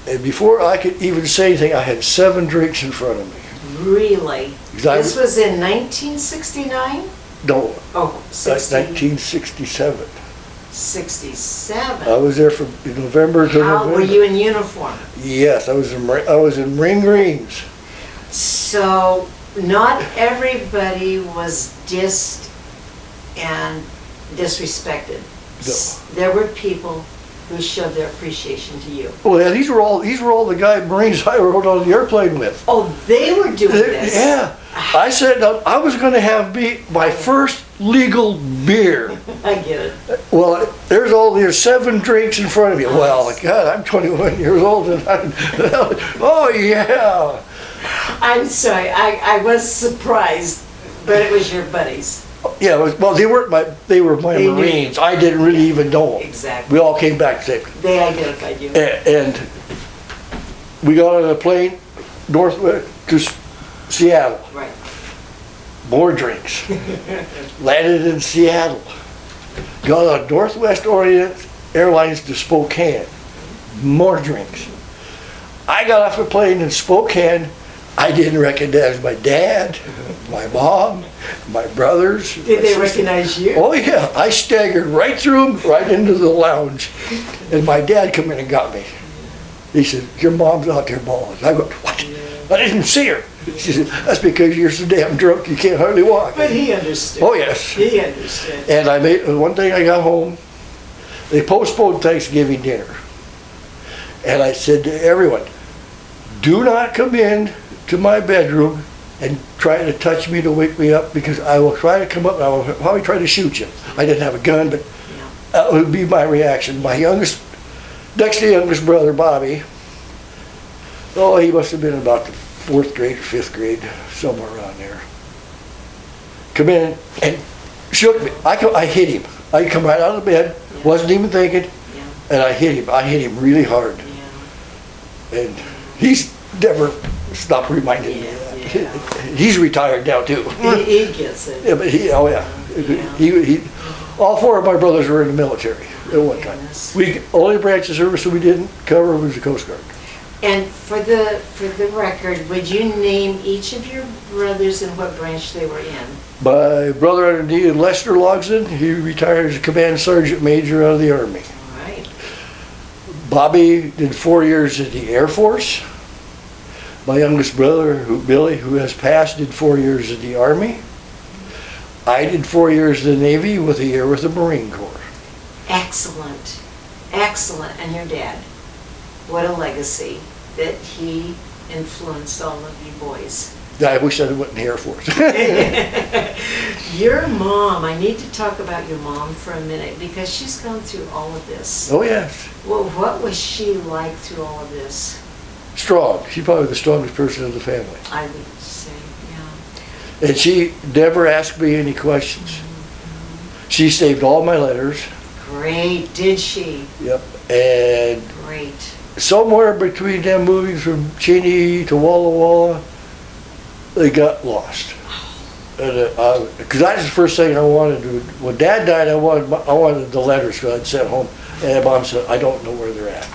and before I could even say anything, I had 7 drinks in front of me. Really? This was in 1969? No. Oh, 1967. 67? I was there from November to November. Were you in uniform? Yes, I was in Marine Greens. So not everybody was dissed and disrespected. No. There were people who showed their appreciation to you. Well, yeah, these were all the Marines I rode on the airplane with. Oh, they were doing this? Yeah. I said I was going to have my first legal beer. I get it. Well, there's 7 drinks in front of you. Well, God, I'm 21 years old and oh yeah. I'm sorry, I was surprised, but it was your buddies. Yeah, they were my Marines. I didn't really even know them. Exactly. We all came back safe. They identified you. And we got on a plane northwest to Seattle. Right. More drinks. Landed in Seattle. Got on Northwest Orient Airlines to Spokane. More drinks. I got off the plane in Spokane. I didn't recognize my dad, my mom, my brothers. Did they recognize you? Oh yeah, I staggered right through them, right into the lounge. And my dad come in and got me. He said, your mom's out there bawling. I go, what? I didn't see her. She said, that's because you're so damn drunk you can't hardly walk. But he understood. Oh yes. He understood. And I made, one thing I got home, they postponed Thanksgiving dinner. And I said to everyone, do not come in to my bedroom and try to touch me to wake me up, because I will try to come up and I will probably try to shoot you. I didn't have a gun, but that would be my reaction. My next to youngest brother, Bobby, oh, he must have been about the 4th grade or 5th grade, somewhere around there. Come in and shook me. I hit him. I come right out of the bed, wasn't even thinking, and I hit him. I hit him really hard. And he's never stopped reminding me of that. He's retired now too. He gets it. Yeah, but oh yeah. He, all 4 of my brothers were in the military at one time. We only branch of service that we didn't cover was the Coast Guard. And for the record, would you name each of your brothers and what branch they were in? My brother underneath, Lester Logsdon, he retired as a command sergeant major out of the Army. All right. Bobby did 4 years in the Air Force. My youngest brother, Billy, who has passed, did 4 years in the Army. I did 4 years in the Navy with a year with the Marine Corps. Excellent. Excellent. And your dad, what a legacy that he influenced all of you boys. I wish I went in the Air Force. Your mom, I need to talk about your mom for a minute, because she's gone through all of this. Oh yes. Well, what was she like through all of this? Strong. She's probably the strongest person in the family. I would say, yeah. And she never asked me any questions. She saved all my letters. Great, did she? Yep. And Great. somewhere between them moving from Cheney to Walla Walla, they got lost. And because that was the first thing I wanted to do. When Dad died, I wanted the letters so I'd sent home. And Mom said, I don't know where they're at.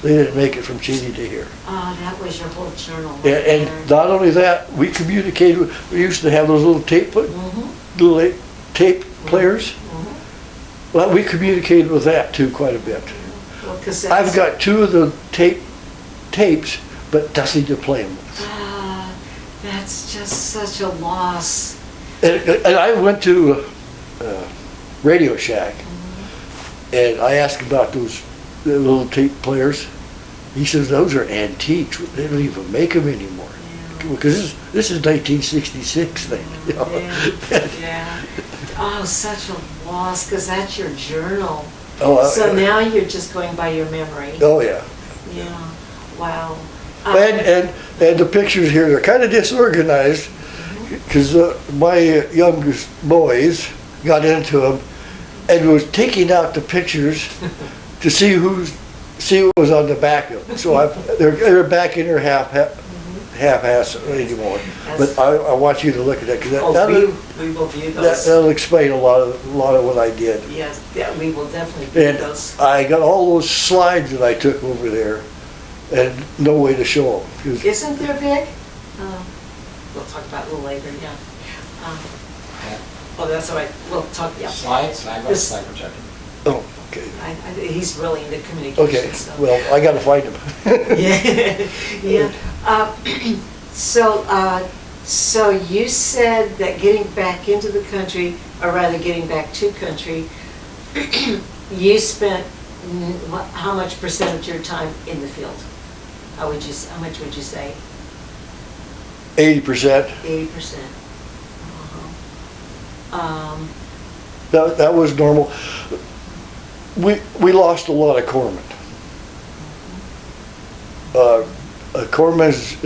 They didn't make it from Cheney to here. Oh, that was your whole journal. And not only that, we communicated. We used to have those little little tape players. Well, we communicated with that too quite a bit. Well, I've got 2 of the tapes, but nothing to play them with. That's just such a loss. And I went to Radio Shack, and I asked about those little tape players. He says those are antiques. They don't even make them anymore. Because this is 1966 thing. You know? Yeah. Oh, such a loss, because that's your journal. So now you're just going by your memory. Oh yeah. Yeah. Wow. And the pictures here, they're kind of disorganized because my youngest boys got into them and was taking out the pictures to see what was on the back of them. So they're back in their half-ass anymore. But I want you to look at that, because we will view those. That'll explain a lot of what I did. Yes, yeah, we will definitely view And those. I got all those slides that I took over there, and no way to show them. Isn't there, Vic? We'll talk about it a little later, yeah. Oh, that's all right. We'll talk, yeah. Slides, I got slide projector. Oh, okay. He's really into communication. Okay, So. well, I gotta find them. Yeah. So you said that getting back into the country, or rather getting back to country, you spent how much percent of your time in the field? How much would you say? 80%. 80%. That was normal. We lost a lot of corpsmen. A corpsman's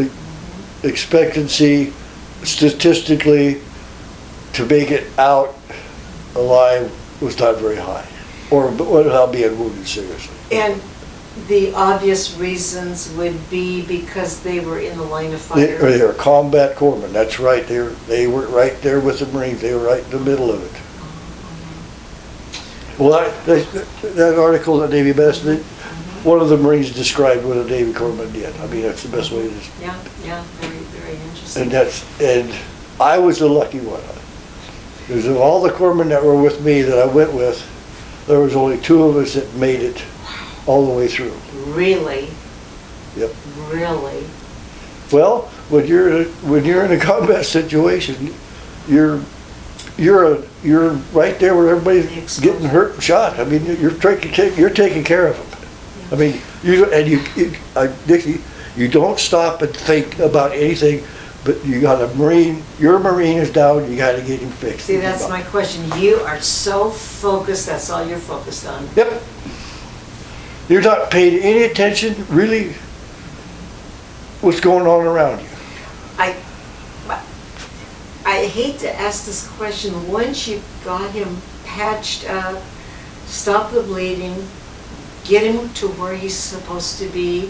expectancy statistically to make it out alive was not very high, or without being wounded seriously. And the obvious reasons would be because they were in the line of fire. They were combat corpsmen. That's right. They were right there with the Marines. They were right in the middle of it. Well, that article that Navy Best did, one of the Marines described what a Navy corpsman did. I mean, that's the best way to. Yeah, very interesting. And I was the lucky one. Because of all the corpsmen that were with me that I went with, there was only 2 of us that made it all the way through. Really? Yep. Really? Well, when you're in a combat situation, you're right there where everybody's getting hurt and shot. I mean, you're taking care of them. I mean, Dixie, you don't stop and think about anything, but you got a Marine, your Marine is down, you gotta get him fixed. See, that's my question. You are so focused, that's all you're focused on. Yep. You're not paying any attention, really, what's going on around you. I hate to ask this question. Once you got him patched up, stop the bleeding, get him to where he's supposed to be,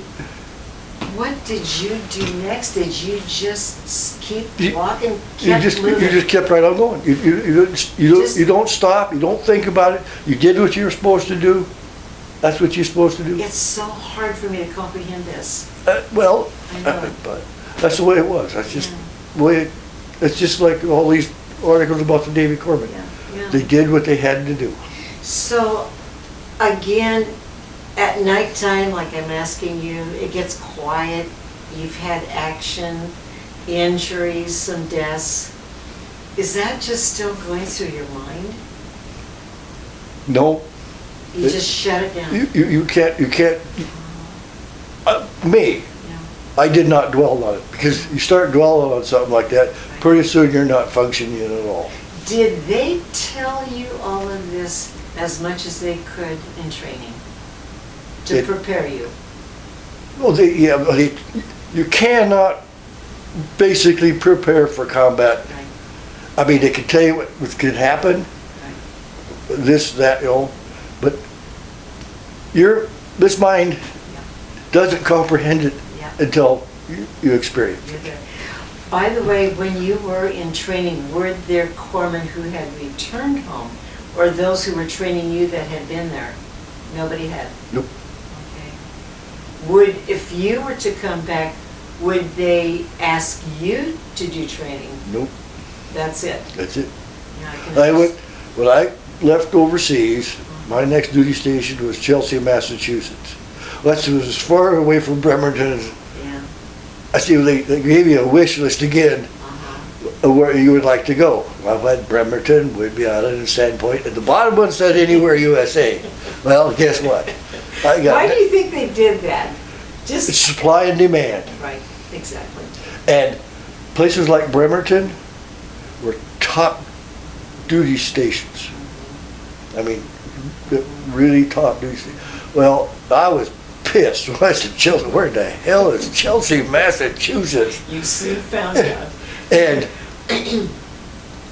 what did you do next? Did you just keep walking, kept moving? You just kept right on going. You don't stop, you don't think about it. You did what you were supposed to do. That's what you're supposed to do. It's so hard for me to comprehend this. Well, I know. but that's the way it was. That's just the way it's just like all these articles about the Navy corpsmen. Yeah. They did what they had to do. So, again, at nighttime, like I'm asking you, it gets quiet. You've had action, injuries, some deaths. Is that just still going through your mind? No. You just shut it down? You can't, me, Yeah. I did not dwell on it, because you start dwelling on something like that, pretty soon you're not functioning at all. Did they tell you all of this as much as they could in training to prepare you? Well, you cannot basically prepare for combat. Right. I mean, they can tell you what could happen, Right. this, that, but this mind doesn't comprehend it until you experience it. By the way, when you were in training, were there corpsmen who had returned home, or those who were training you that had been there? Nobody had? Nope. Okay. If you were to come back, would they ask you to do training? Nope. That's it? That's it. Yeah, when I left overseas, my next duty station was Chelsea, Massachusetts. That was as far away from Bremerton as, I see they gave you a wish list again of where you would like to go. I went Bremerton, Whidbey Island, and Sandpoint. At the bottom one said anywhere USA. Well, guess what? Why do you think they did that? Just it's supply and demand. Right, exactly. And places like Bremerton were top duty stations. I mean, really top duty stations. Well, I was pissed when I said, Chelsea, where the hell is Chelsea, Massachusetts? You soon found out. And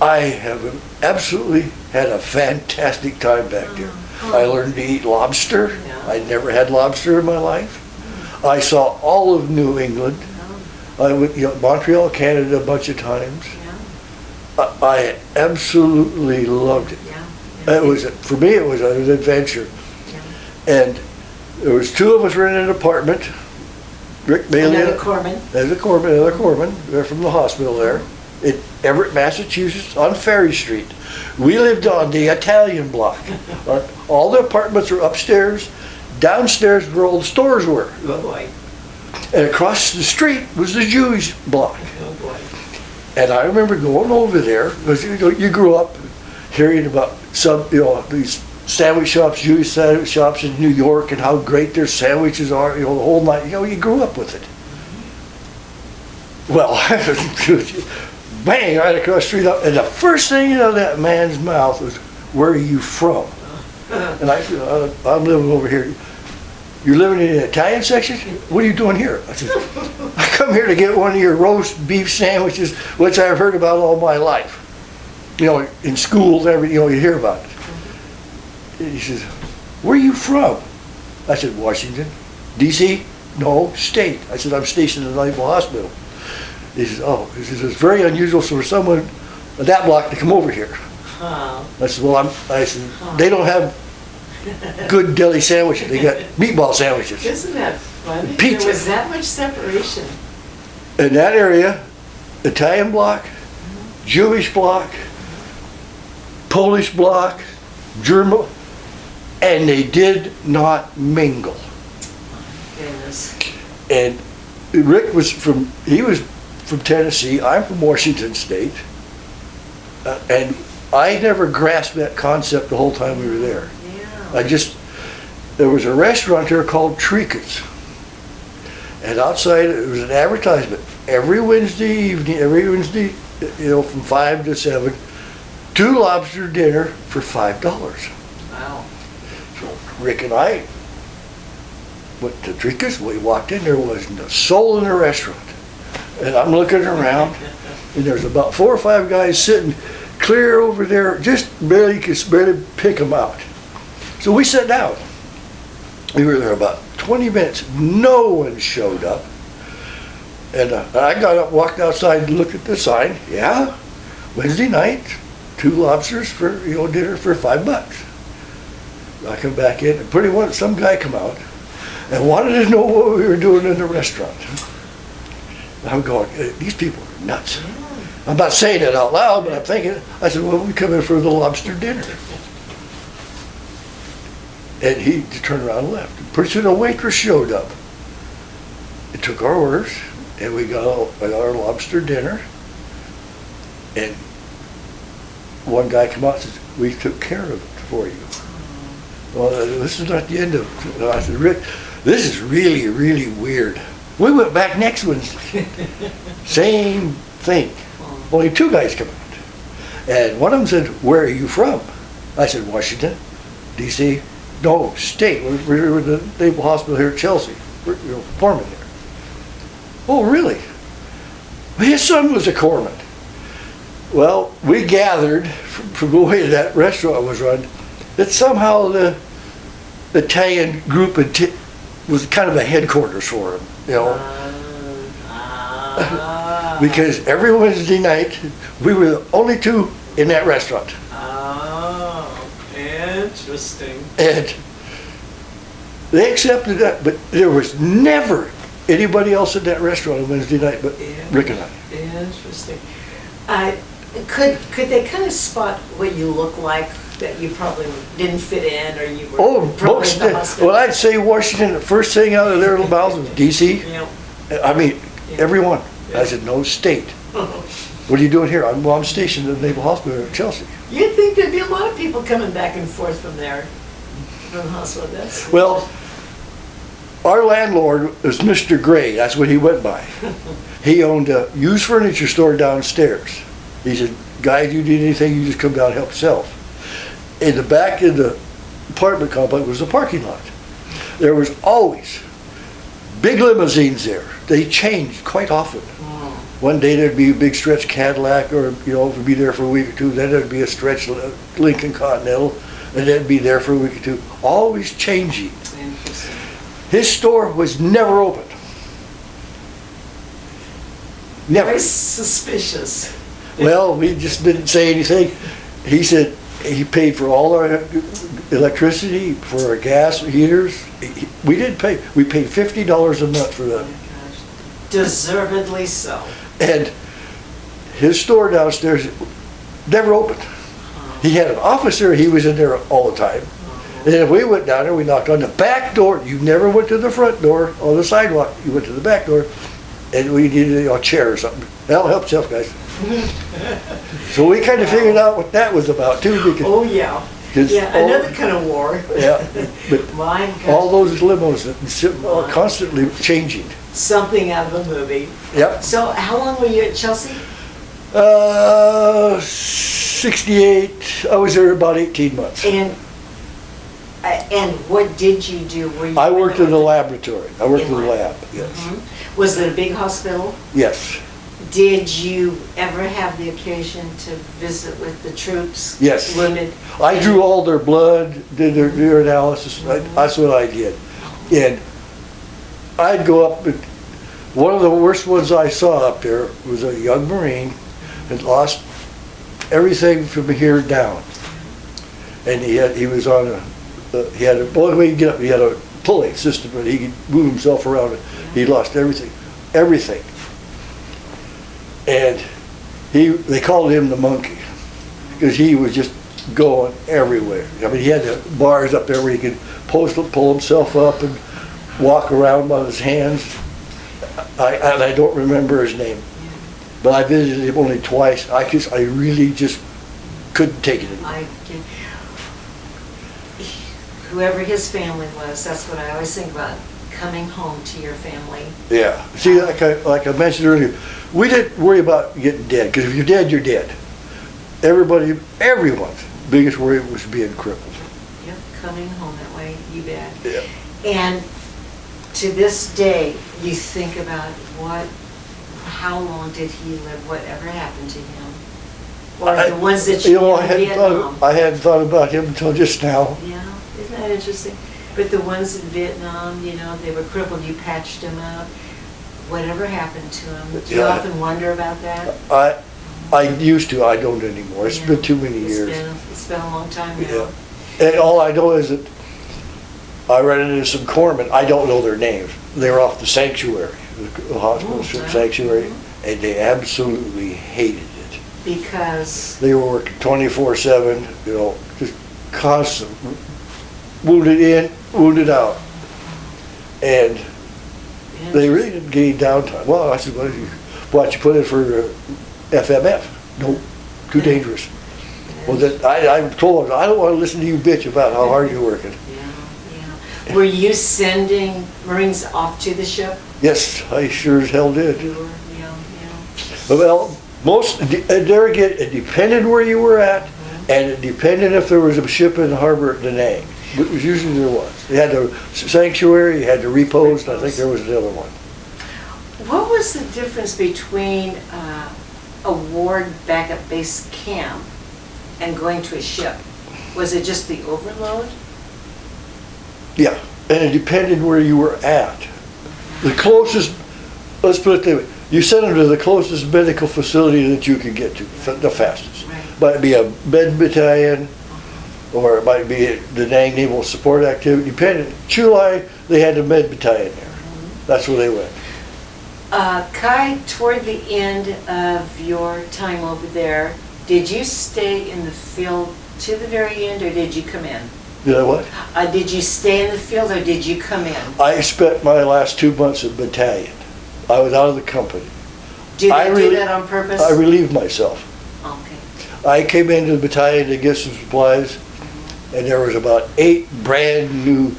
I have absolutely had a fantastic time back there. I learned to eat lobster. I never had lobster in my life. I saw all of New England. I went, Montreal, Canada a bunch of times. I absolutely loved it. It was, for me, it was an adventure. And there was 2 of us renting an apartment. Rick Bailey. Another corpsman. Another corpsman. They're from the hospital there in Everett, Massachusetts, on Ferry Street. We lived on the Italian block. All the apartments were upstairs. Downstairs where all the stores were. Oh boy. And across the street was the Jewish block. Oh boy. And I remember going over there, because you grew up hearing about these sandwich shops, Jewish sandwich shops in New York, and how great their sandwiches are, the whole night. You grew up with it. Well, bang, right across the street, and the first thing out of that man's mouth was, "Where are you from?" And I said, "I'm living over here." "You're living in the Italian section? What are you doing here?" I said, "I come here to get one of your roast beef sandwiches, which I've heard about all my life. In schools, you hear about it." And he says, "Where are you from?" I said, "Washington." "DC?" "No, state." I said, "I'm stationed at the Naval Hospital." He says, "Oh," he says, "it's very unusual for someone at that block to come over here." I said, "Well, they don't have good deli sandwiches. They got meatball sandwiches. Isn't that funny? Pizza. There was that much separation. In that area, Italian block, Jewish block, Polish block, German, and they did not mingle. Goodness. And Rick was from Tennessee, I'm from Washington State, and I never grasped that concept the whole time we were there. Yeah. There was a restaurant there called Leeches, and outside it was an advertisement. Every Wednesday evening, from 5 to 7, 2 lobster dinner for $5. Wow. So Rick and I went to Leeches. We walked in, there wasn't a soul in the restaurant. And I'm looking around, and there's about 4 or 5 guys sitting clear over there, just barely, you could barely pick them out. So we sat down. We were there about 20 minutes. No one showed up. And I got up, walked outside, and looked at the sign. Yeah, Wednesday night, 2 lobsters for dinner for $5. I come back in, and some guy come out and wanted to know what we were doing in the restaurant. I'm going, these people are nuts. I'm not saying it out loud, but I'm thinking, I said, well, we come in for the lobster dinner. And he turned around and left. Pretty soon a waitress showed up. It took our orders, and we got our lobster dinner. And one guy came out and says, we took care of it for you. Well, this is not the end of it. I said, Rick, this is really, really weird. We went back next Wednesday. Same thing. Only 2 guys come out. And one of them said, where are you from? I said, Washington, D.C. No, state. We're at the Naval Hospital here at Chelsea. We're foreman there. Oh, really? Well, his son was a corpsman. Well, we gathered from the way that restaurant was run that somehow the Italian group was kind of a headquarters for him, because every Wednesday night we were the only 2 in that restaurant. Oh, interesting. And they accepted that, but there was never anybody else in that restaurant on Wednesday night but Rick and I. Interesting. Could they kind of spot what you look like, that you probably didn't fit in, or you were probably in the hospital? Well, I'd say Washington, the first thing out of their little mouths was D.C. Yeah. I mean, everyone. Yeah. I said, no, state. What are you doing here? I'm stationed at the Naval Hospital at Chelsea. You'd think there'd be a lot of people coming back and forth from there, from the hospital. Well, our landlord was Mr. Gray. That's what he went by. He owned a used furniture store downstairs. He said, guys, you need anything, you just come down and help yourself. In the back of the apartment complex was a parking lot. There was always big limousines there. They changed quite often. One day there'd be a big stretch Cadillac, or it would be there for a week or 2. Then there'd be a stretch Lincoln Continental, and then it'd be there for a week or 2. Always changing. Interesting. His store was never open. Never. Very suspicious. Well, we just didn't say anything. He said he paid for all our electricity, for our gas heaters. We didn't pay. We paid $50 a month for that. Oh my gosh. Deservedly so. And his store downstairs never opened. He had an office there. He was in there all the time. And if we went down there, we knocked on the back door. You never went to the front door on the sidewalk. You went to the back door, and we needed a chair or something. Well, help yourself, guys. So we kind of figured out what that was about too. Because another kind of war. Yeah, but My gosh. all those limos are constantly changing. Something out of a movie. Yep. So how long were you at Chelsea? 68. I was there about 18 months. And what did you do? Were you I worked in the laboratory. I worked in the lab, yes. Mm-hmm. Was it a big hospital? Yes. Did you ever have the occasion to visit with the troops? Yes. Wounded? I drew all their blood, did their analysis. That's what I did. And I'd go up, one of the worst ones I saw up there was a young Marine that lost everything from here down. And he was on he had the only way he could get up, he had a pulley system, but he could move himself around. He lost everything, everything. And they called him the monkey because he was just going everywhere. I mean, he had the bars up there where he could pull himself up and walk around on his hands. I don't remember his name, but I visited him only twice. I really just couldn't take it anymore. Whoever his family was, that's what I always think about, coming home to your family. Yeah. See, like I mentioned earlier, we didn't worry about getting dead, because if you're dead, you're dead. Everyone's biggest worry was being crippled. Yep, coming home that way, you bet. Yeah. And to this day, you think about how long did he live, whatever happened to him? Or the ones that you know in Vietnam. I hadn't thought about him until just now. Yeah, isn't that interesting? But the ones in Vietnam, you know, they were crippled, you patched them up. Whatever happened to them? Do you often wonder about that? I used to, I don't anymore. It's been too many years. It's been a long time now. Yeah. And all I know is that I ran into some corpsmen. I don't know their names. They were off the sanctuary, the hospital sanctuary, and they absolutely hated it. Because? They were working 24/7, you know, just constant, wounded in, wounded out. And they really didn't get any downtime. Well, I said, what you put in for FMF? Nope, too dangerous. Well, then I told them, I don't want to listen to you bitch about how hard you're working. Yeah. Were you sending Marines off to the ship? Yes, I sure as hell did. You were, yeah. Well, it depended where you were at, and it depended if there was a ship in the harbor at Da Nang. But usually there was. You had the sanctuary, you had the repose, and I think there was another one. What was the difference between a ward back at base camp and going to a ship? Was it just the overload? Yeah, and it depended where you were at. The closest, let's put it this way, you sent them to the closest medical facility that you could get to, the fastest. Right. Might be a med battalion, or it might be the Nang Naval Support Activity, depending. Chu Lai, they had a med battalion there. That's where they went. Cye, toward the end of your time over there, did you stay in the field to the very end, or did you come in? Did I what? Did you stay in the field, or did you come in? I spent my last 2 months at battalion. I was out of the company. Did they do that on purpose? I relieved myself. Okay. I came into the battalion to get some supplies, and there was about 8 brand new,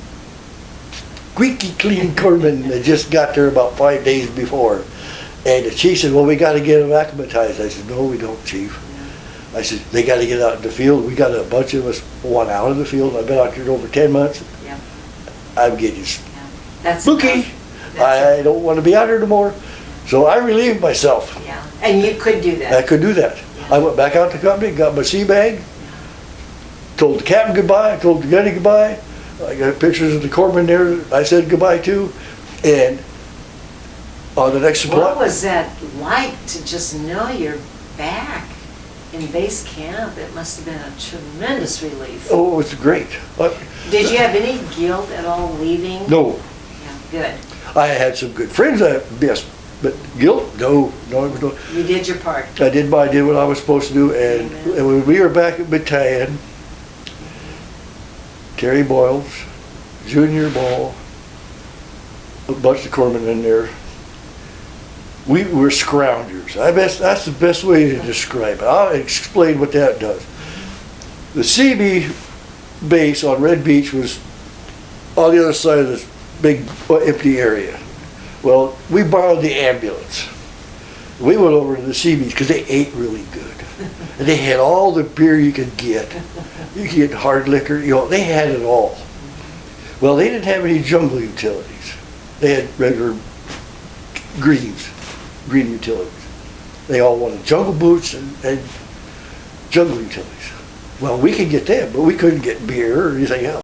squeaky clean corpsmen that just got there about 5 days before. And the chief said, well, we got to get them acclimatized. I said, no, we don't, chief. I said, they got to get out in the field. We got a bunch of us want out of the field. I've been out here over 10 months. Yeah. I'm getting That's spooky. I don't want to be out here no more. So I relieved myself. Yeah, and you could do that. I could do that. Yeah. I went back out to the company, got my sea bag, told the captain goodbye, told the gunny goodbye. I got pictures of the corpsman there I said goodbye to. And on the next supply. What was that like to just know you're back in base camp? It must have been a tremendous relief. Oh, it was great. Did you have any guilt at all leaving? No. Yeah, good. I had some good friends, yes, but guilt? No. You did your part. I did what I was supposed to do, and when we were back at battalion, Terry Boyles, Junior Ball, a bunch of corpsmen in there. We were scroungers. That's the best way to describe it. I'll explain what that does. The CB base on Red Beach was on the other side of this big empty area. Well, we borrowed the ambulance. We went over to the CBs because they ate really good. And they had all the beer you could get. You could get hard liquor, they had it all. Well, they didn't have any jungle utilities. They had regular green utilities. They all wanted jungle boots and jungle utilities. Well, we could get them, but we couldn't get beer or anything else.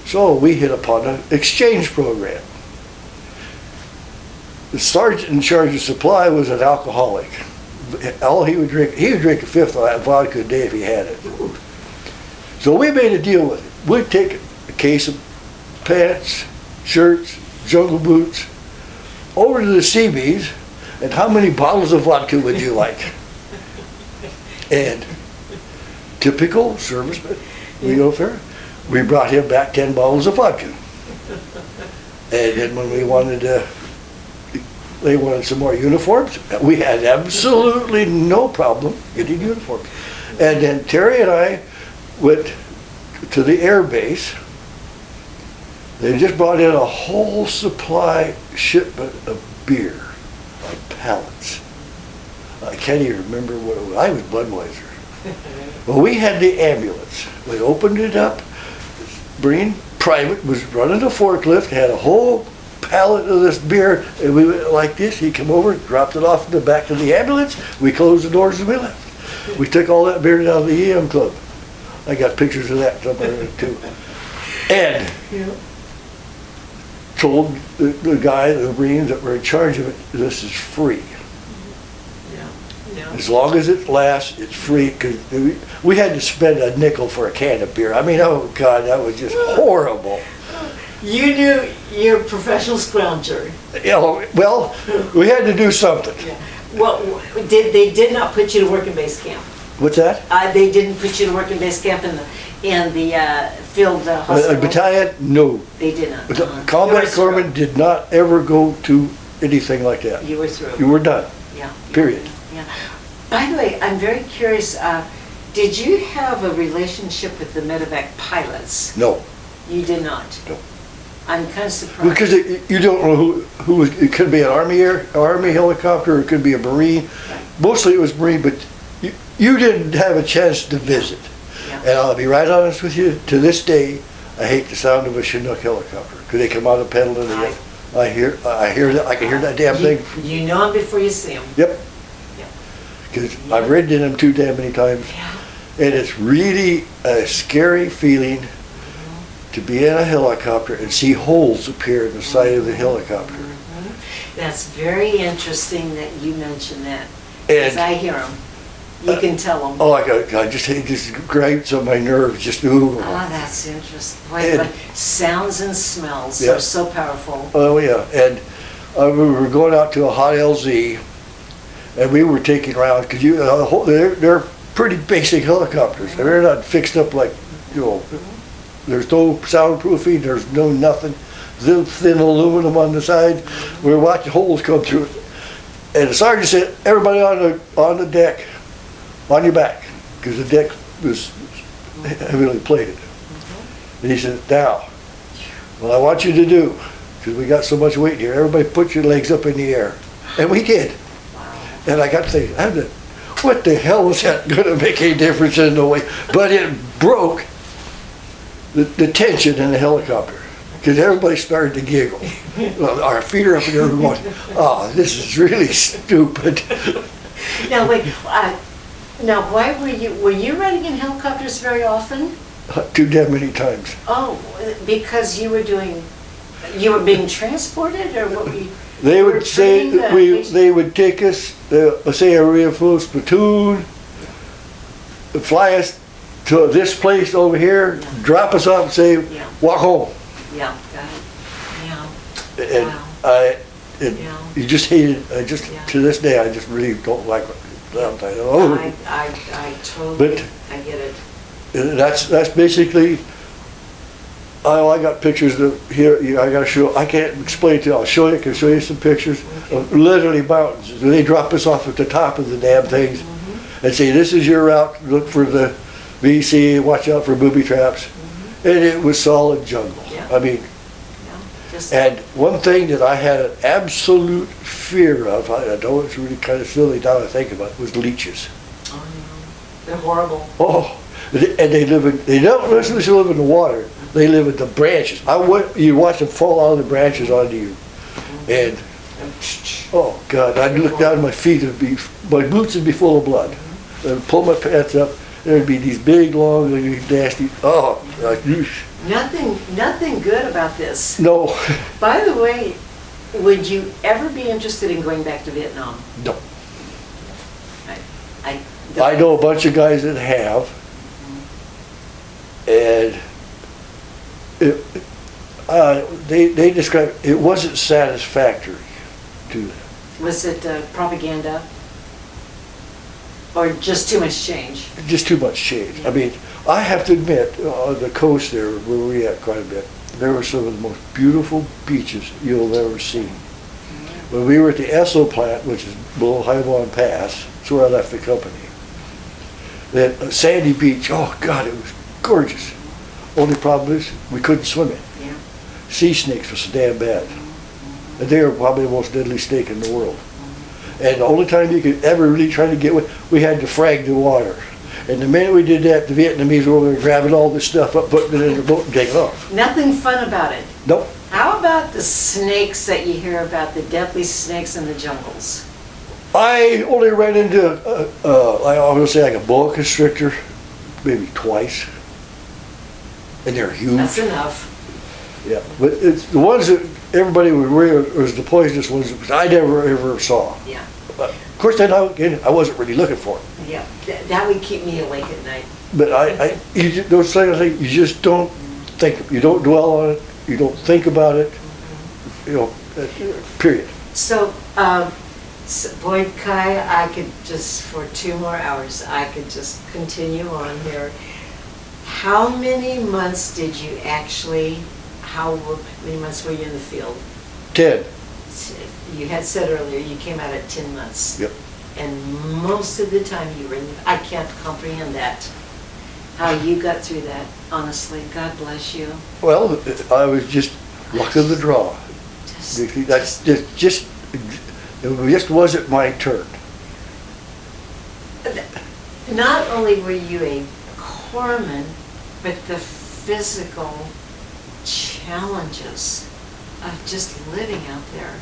So we hit upon an exchange program. The sergeant in charge of supply was an alcoholic. All he would drink a fifth of that vodka a day if he had it. So we made a deal with him. We'd take a case of pants, shirts, jungle boots, over to the Seabees, and how many bottles of vodka would you like? And typical serviceman, we go there, we brought him back 10 bottles of vodka. And then when we wanted they wanted some more uniforms, we had absolutely no problem getting uniforms. And then Terry and I went to the air base. They just brought in a whole supply shipment of beer on pallets. I can't even remember what it was. I was Budweiser. Well, we had the ambulance. We opened it up. Marine Private was running a forklift, had a whole pallet of this beer, and we went like this. He came over, dropped it off in the back of the ambulance. We closed the doors and we left. We took all that beer down to the EM Club. I got pictures of that somewhere too. And told the guy, the Marines that were in charge of it, this is free. As long as it lasts, it's free, because we had to spend a nickel for a can of beer. I mean, oh God, that was just horrible. You knew you're a professional scrounger. Well, we had to do something. Yeah. Well, they did not put you to work in base camp. What's that? They didn't put you to work in base camp in the field hospital. Battalion? No. They did not. Combat corpsmen did not ever go to anything like that. You were through. You were done. Yeah. Period. Yeah. By the way, I'm very curious. Did you have a relationship with the medevac pilots? No. You did not. No. I'm kind of surprised. Because you don't know who was, it could be an Army helicopter, or it could be a Marine. Right. Mostly it was Marine, but you didn't have a chance to visit. Yeah. And I'll be right honest with you, to this day, I hate the sound of a Chinook helicopter. Because they come out of Pendleton, and I hear that, I can hear that damn thing. You know them before you see them. Yep. Because I've ridden in them too damn many times. Yeah. And it's really a scary feeling to be in a helicopter and see holes appear in the side of the helicopter. That's very interesting that you mention that. Because I hear them. You can tell them. Oh, I just hate this gripes on my nerves, just ooh. Oh, that's interesting. Boy, sounds and smells are so powerful. Oh yeah, and we were going out to a hot LZ, and we were taking rounds, because they're pretty basic helicopters. They're not fixed up like, there's no soundproofing, there's no nothing, thin aluminum on the side. We were watching holes come through it. And the sergeant said, everybody on the deck, on your back, because the deck was heavily plated. And he said, now, what I want you to do, because we got so much weight here, everybody put your legs up in the air. And we did. And I got to thinking, what the hell was that going to make any difference in the weight? But it broke the tension in the helicopter, because everybody started to giggle. Our feet are up in the air, we're going, oh, this is really stupid. Now wait, why were you riding in helicopters very often? Too damn many times. Oh, because you were being transported, or what were you? They would say that they would take us, say a reinforced platoon, fly us to this place over here, drop us off and say, walk home. Yeah, got it. Yeah. And you just hate it. To this day, I just really don't like it. I totally, I get it. That's basically, I got pictures of here, I gotta show, I can't explain it to you, I'll show you, I can show you some pictures of literally mountains. They drop us off at the top of the damn things and say, this is your route, look for the VC, watch out for booby traps. And it was solid jungle. I mean, and one thing that I had an absolute fear of, I know it's really kind of silly now to think about, was leeches. Oh, no. They're horrible. Oh, and they don't necessarily live in the water, they live in the branches. You watch them fall out of the branches onto you. And, oh God, I'd look down at my feet, my boots would be full of blood. I'd pull my pants up, there'd be these big, long, nasty, Nothing good about this. No. By the way, would you ever be interested in going back to Vietnam? No. I know a bunch of guys that have, and They described, it wasn't satisfactory to them. Was it propaganda? Or just too much change? Just too much change. I mean, I have to admit, on the coast there, where we at quite a bit, there were some of the most beautiful beaches you'll ever see. When we were at the Esso plant, which is below Highbond Pass, that's where I left the company. That sandy beach, oh God, it was gorgeous. Only problem is, we couldn't swim it. Yeah. Sea snakes were so damn bad. And they were probably the most deadly snake in the world. And the only time you could ever really try to get one, we had to frag the water. And the minute we did that, the Vietnamese were over there grabbing all this stuff up, putting it in the boat and taking off. Nothing fun about it. Nope. How about the snakes that you hear about, the deadly snakes in the jungles? I only ran into, I always say like a boa constrictor, maybe twice. And they're huge. That's enough. Yeah, but it's the ones that everybody would wear was the poisonous ones that I never ever saw. Yeah. But of course, then I wasn't really looking for it. Yeah, that would keep me awake at night. But those things, you just don't think, you don't dwell on it, you don't think about it, you know, period. So, boy, Cye, I could just, for 2 more hours, I could just continue on here. How many months did you actually, how many months were you in the field? 10. You had said earlier you came out at 10 months. Yep. And most of the time you were in, I can't comprehend that. How you got through that, honestly, God bless you. Well, I was just luck of the draw. It just wasn't my turn. Not only were you a corpsman, but the physical challenges of just living out there,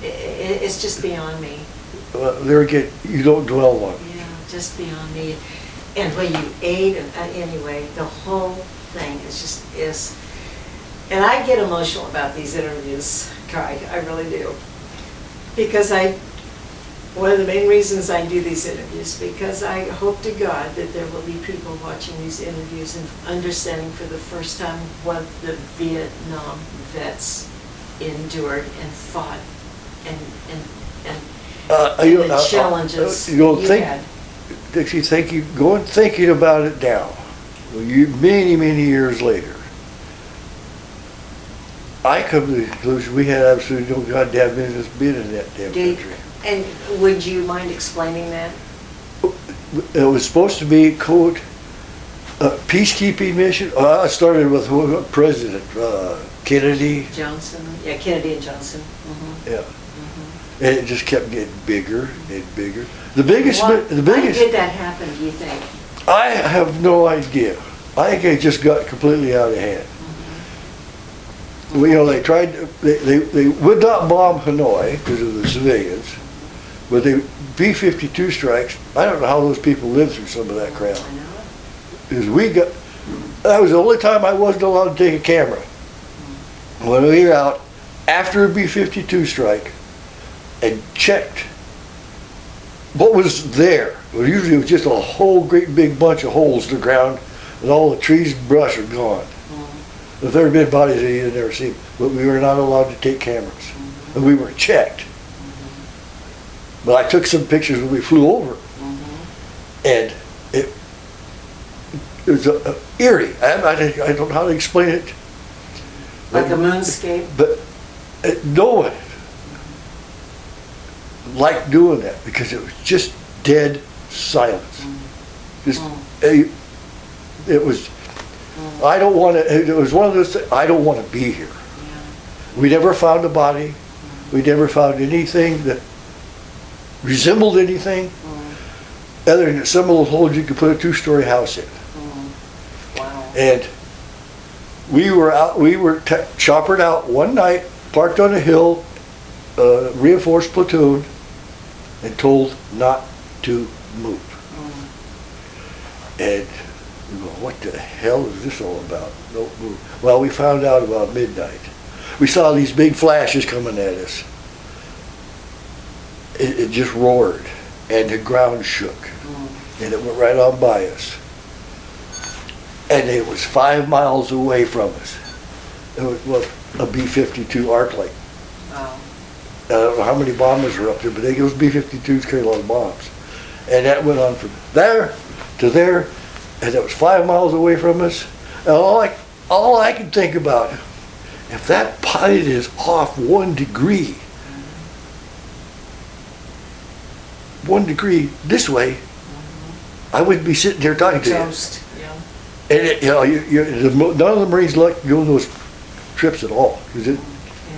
it's just beyond me. There again, you don't dwell on it. Yeah, just beyond me. And what you ate, and anyway, the whole thing is, and I get emotional about these interviews, Cye, I really do. Because one of the main reasons I do these interviews, because I hope to God that there will be people watching these interviews and understanding for the first time what the Vietnam vets endured and fought and the challenges you had. Dixie, go and thinking about it now. Many, many years later, I come to the conclusion we had absolutely no goddamn business being in that damn country. And would you mind explaining that? It was supposed to be, quote, a peacekeeping mission. I started with President Kennedy. Johnson, yeah, Kennedy and Johnson. Mm-hmm. Yeah. Mm-hmm. And it just kept getting bigger and bigger. Why did that happen, do you think? I have no idea. I think it just got completely out of hand. Mm-hmm. Well, you know, they would not bomb Hanoi because of the civilians, but the B52 strikes, I don't know how those people lived through some of that crap. I know. Because that was the only time I wasn't allowed to take a camera. When we were out after a B52 strike and checked what was there. Usually it was just a whole great big bunch of holes in the ground and all the trees and brush are gone. Mm-hmm. If there had been bodies that you had never seen, but we were not allowed to take cameras. Mm-hmm. And we were checked. Mm-hmm. But I took some pictures when we flew over. Mm-hmm. And it was eerie. I don't know how to explain it. Like a moonscape? But no one liked doing that because it was just dead silence. Just it was. I don't want to. It was one of those things. I don't want to be here. Yeah. We never found a body. We never found anything that resembled anything other than some of those holes you could put a 2-story house in. Wow. And we were out. We were choppered out one night, parked on a hill, reinforced platoon, and told not to move. And we go, what the hell is this all about? Don't move. Well, we found out about midnight. We saw these big flashes coming at us. It just roared, and the ground shook, and it went right on by us. And it was 5 miles away from us. It was a B52 Arclight. Wow. I don't know how many bombers were up there, but those B-52s carry a lot of bombs. And that went on from there to there, and it was 5 miles away from us. And all I can think about, if that pilot is off 1 degree, 1 degree this way, I wouldn't be sitting here talking to you. Toast, yeah. And none of the Marines like to go on those trips at all, because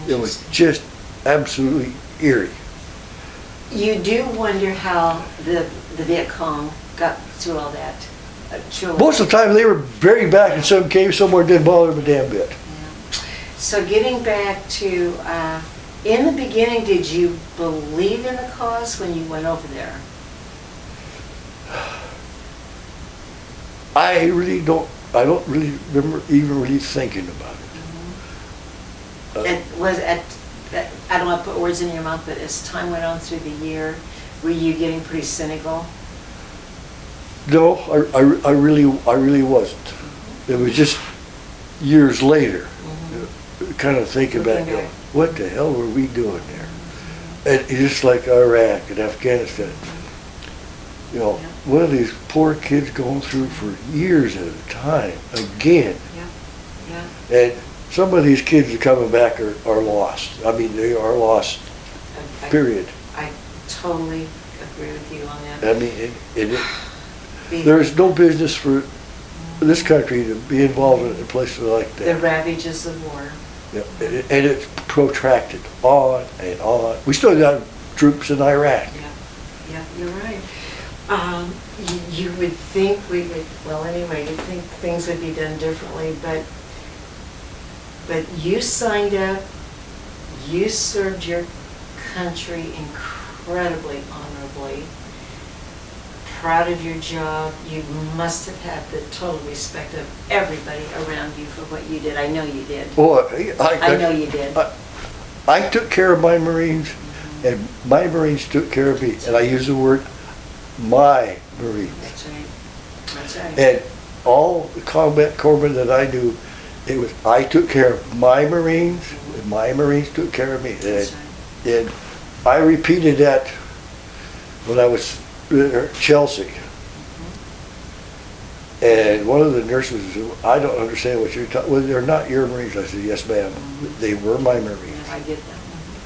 it was just absolutely eerie. You do wonder how the Viet Cong got through all that. Truly. Most of the time they were buried back in some cave somewhere, didn't bother them a damn bit. Yeah. So getting back to, in the beginning, did you believe in the cause when you went over there? I don't really remember even really thinking about it. It was I don't want to put words in your mouth, but as time went on through the year, were you getting pretty cynical? No, I really wasn't. It was just years later, kind of thinking back, Looking back. what the hell were we doing there? And just like Iraq and Afghanistan, you know, Yeah. what are these poor kids going through for years at a time, again? Yeah. And some of these kids that are coming back are lost. I mean, they are lost, period. I totally agree with you on that. I mean, there's no business for this country to be involved in places like The that. ravages of war. Yeah, and it's protracted on and on. We still got troops in Iraq. Yeah, you're right. You would think we would, well, anyway, you'd think things would be done differently, but you signed up, you served your country incredibly honorably, proud of your job. You must have had the total respect of everybody around you for what you did. I know you did. Boy, I know you did. I took care of my Marines, and my Marines took care of me. And I use the word my Marines. That's right. That's right. And all the combat corpsmen that I knew, it was I took care of my Marines, and my Marines took care of me. That's right. And I repeated that when I was at Chelsea. And one of the nurses said, I don't understand what you're talking, well, they're not your Marines. I said, yes, ma'am. They were my Marines. Yeah, I get that.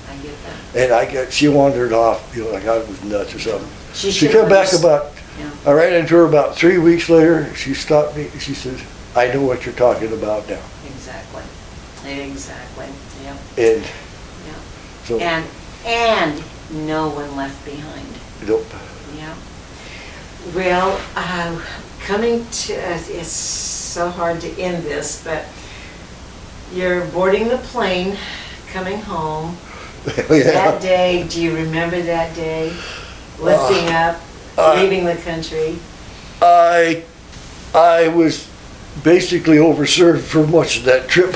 I get that. And she wandered off, you know, like I was nuts or something. She should came back yeah. I ran into her about 3 weeks later. She stopped me. She says, I know what you're talking about now. Exactly. Exactly. Yep. And Yep. so, And no one left behind. nope. Yeah. Well, coming to, it's so hard to end this, but you're boarding the plane, coming home. Yeah. That day, do you remember that day? Lifting up, leaving the country? I was basically overserved for much of that trip.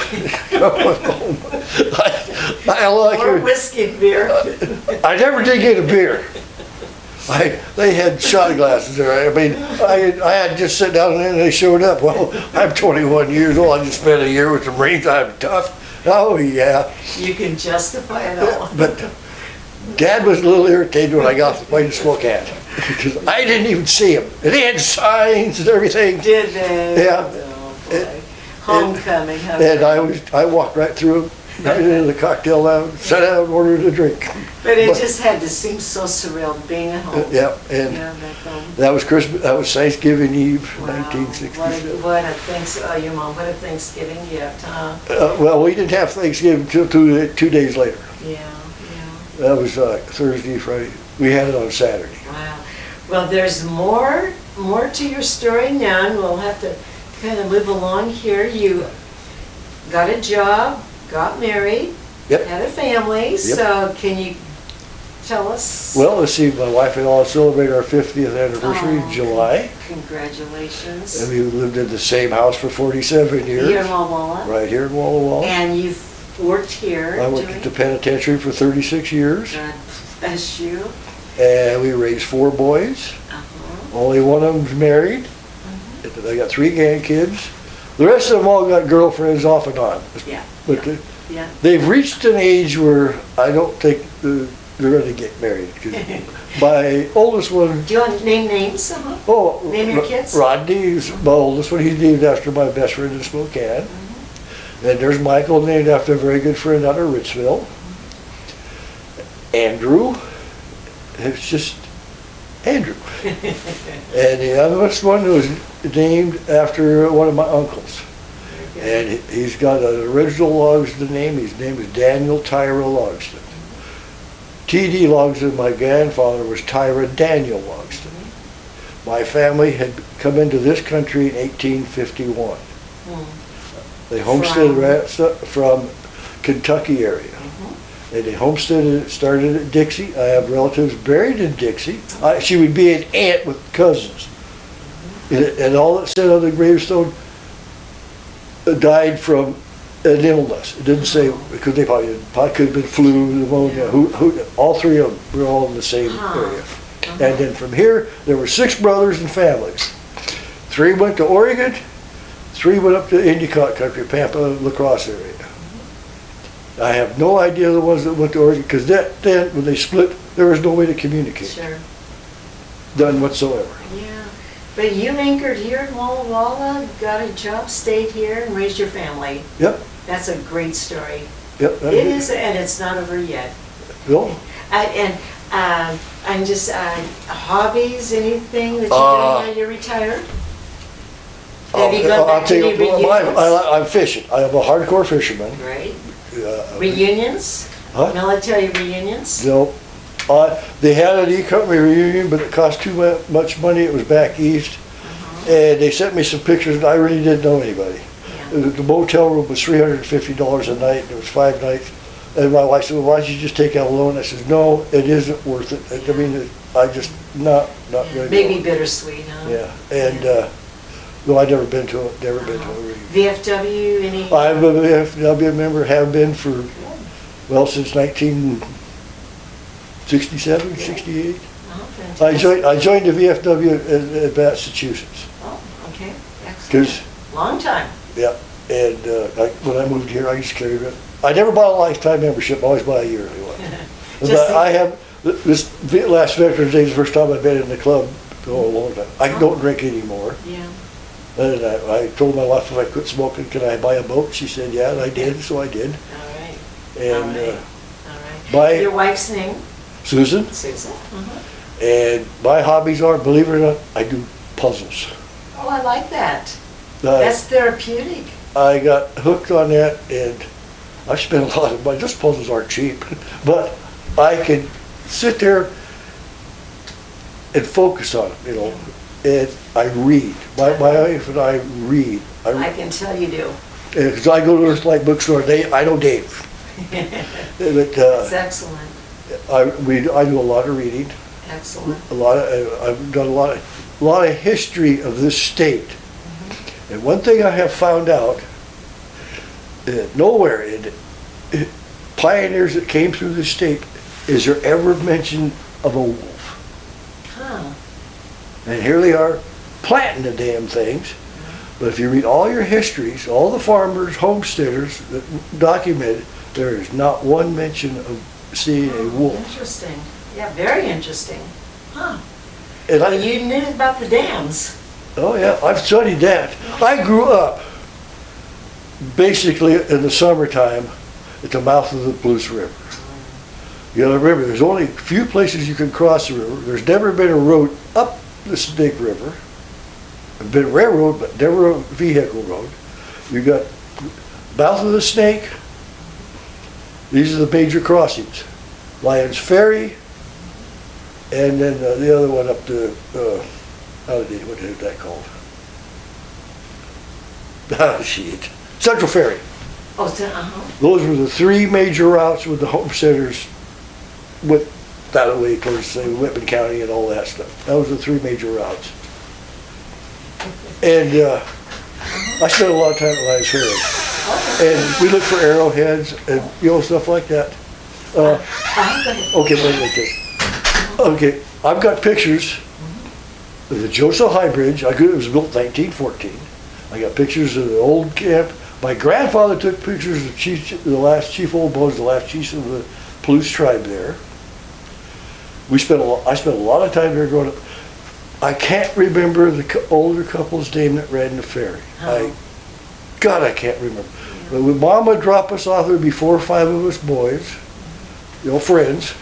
Or whiskey and beer. I never did get a beer. They had shot glasses there. I mean, I had just sat down and then they showed up. Well, I'm 21 years old. I just spent a year with the Marines. I'm tough. Oh, yeah. You can justify it all. But Dad was a little irritated when I got off the plane to Spokane because I didn't even see him. And they had signs and everything. Did they? Yeah. Oh, boy. Homecoming. And I walked right through, right into the cocktail lounge, sat down and ordered a drink. But it just had to seem so surreal being at home. Yeah, and Yeah, back home. that was Christmas. That was Thanksgiving Eve, Wow. 1967. What a your mom, what a Thanksgiving gift, huh? Well, we didn't have Thanksgiving until 2 days later. Yeah. That was Thursday, Friday. We had it on Saturday. Wow. Well, there's more to your story now, and we'll have to kind of live along here. You got a job, got married, Yep. had a family. Yep. So can you tell us? Well, let's see. My wife and I celebrated our 50th anniversary in July. Congratulations. And we lived in the same house for 47 years. Here in Walla Walla. Right here in Walla Walla. And you've worked here. I worked at the penitentiary for 36 years. God bless you. And we raised 4 boys. Uh-huh. Only one of them's married. I got 3 grandkids. The rest of them all got girlfriends off and on. Yeah. But Yeah. they've reached an age where I don't think they're gonna get married. 'Cause my oldest one, Do you want to name names? oh, Name your kids? Rodney is my oldest one. He's named after my best friend in Spokane. And there's Michael, named after a very good friend out of Richville. Andrew, it's just Andrew. And the other one was named after one of my uncles. And he's got an original Logsdon name. His name is Daniel Tyra Logsdon. T.D. Logsdon, my grandfather, was Tyra Daniel Logsdon. My family had come into this country in 1851. They homesteaded from Kentucky area. And they homesteaded, started at Dixie. I have relatives buried in Dixie. She would be an aunt with cousins. And all that said on the gravestone, died from an illness. It didn't say, because they probably could have been flu, pneumonia, all three of them were all in the same area. And then from here, there were 6 brothers and families. 3 went to Oregon, 3 went up to Endicott country, Pampa, La Crosse area. I have no idea the ones that went to Oregon, because then, when they split, there was no way to communicate. Sure. None whatsoever. Yeah. But you anchored here in Walla Walla, got a job, stayed here, and raised your family. Yep. That's a great story. Yep. It is, and it's not over yet. No. I'm just, hobbies, anything that you're doing now you're retired? Have you gone back to any reunions? I'm fishing. I am a hardcore fisherman. Right. Reunions? Huh? Military reunions? No. They had an E-Company reunion, but it cost too much money. It was back east. And they sent me some pictures, and I really didn't know anybody. Yeah. The motel room was $350 a night, and it was 5 nights. And my wife said, well, why don't you just take out a loan? I said, no, it isn't worth it. I mean, I just, not ready. Maybe bittersweet, huh? Yeah, and, no, I've never been to it, a reunion. VFW, any? I'm a VFW member, have been for, well, since 1967, 68. Oh, fantastic. I joined the VFW at Massachusetts. Oh, okay, excellent. 'Cause, Long time. yeah, and when I moved here, I just carried it. I never bought a lifetime membership, I always buy a yearly one. But I have, this last Veterans Day is the first time I've been in the club in a long time. I don't drink anymore. Yeah. And I told my wife if I quit smoking, could I buy a boat? She said, yeah, and I did, so I did. All right. And All right. Your wife's name? Susan. Susan. And my hobbies are, believe it or not, I do puzzles. Oh, I like that. That's therapeutic. I got hooked on that, and I spent a lot of money. Those puzzles aren't cheap, but I can sit there and focus on them, you know. And I read. My wife and I read. I can tell you do. Because I go to the Earthlight bookstore, I know Dave. But, That's excellent. I do a lot of reading. Excellent. I've done a lot of history of this state. And one thing I have found out, nowhere in pioneers that came through the state is there ever mention of a wolf. Huh. And here they are planting the damn things. But if you read all your histories, all the farmers, homesteaders that documented, there is not one mention of seeing a wolf. Interesting. Yeah, very interesting. Huh. And Well, you knew about the dams. Oh yeah, I've studied that. I grew up basically in the summertime at the mouth of the Blues River. You gotta remember, there's only a few places you can cross the river. There's never been a road up this big river. There's been a railroad, but never a vehicle road. You got mouth of the Snake. These are the major crossings. Lyons Ferry, and then the other one up to, what is that called? Ah, shit. Central Ferry. Oh, Those were the 3 major routes with the homesteaders went that way towards, say, Whitman County and all that stuff. That was the 3 major routes. And I spent a lot of time at Lyons Ferry. And we looked for arrowheads and, stuff like that. Okay, wait. Okay, I've got pictures of the Joseph High Bridge. It was built in 1914. I got pictures of the old camp My grandfather took pictures of the last Chief Old Bones, the last chief of the Palouse tribe there. I spent a lot of time there growing up. I can't remember the older couple's name that ran the ferry. Oh. I can't remember. But when Mom would drop us off, there would be 4 or 5 of us boys, friends.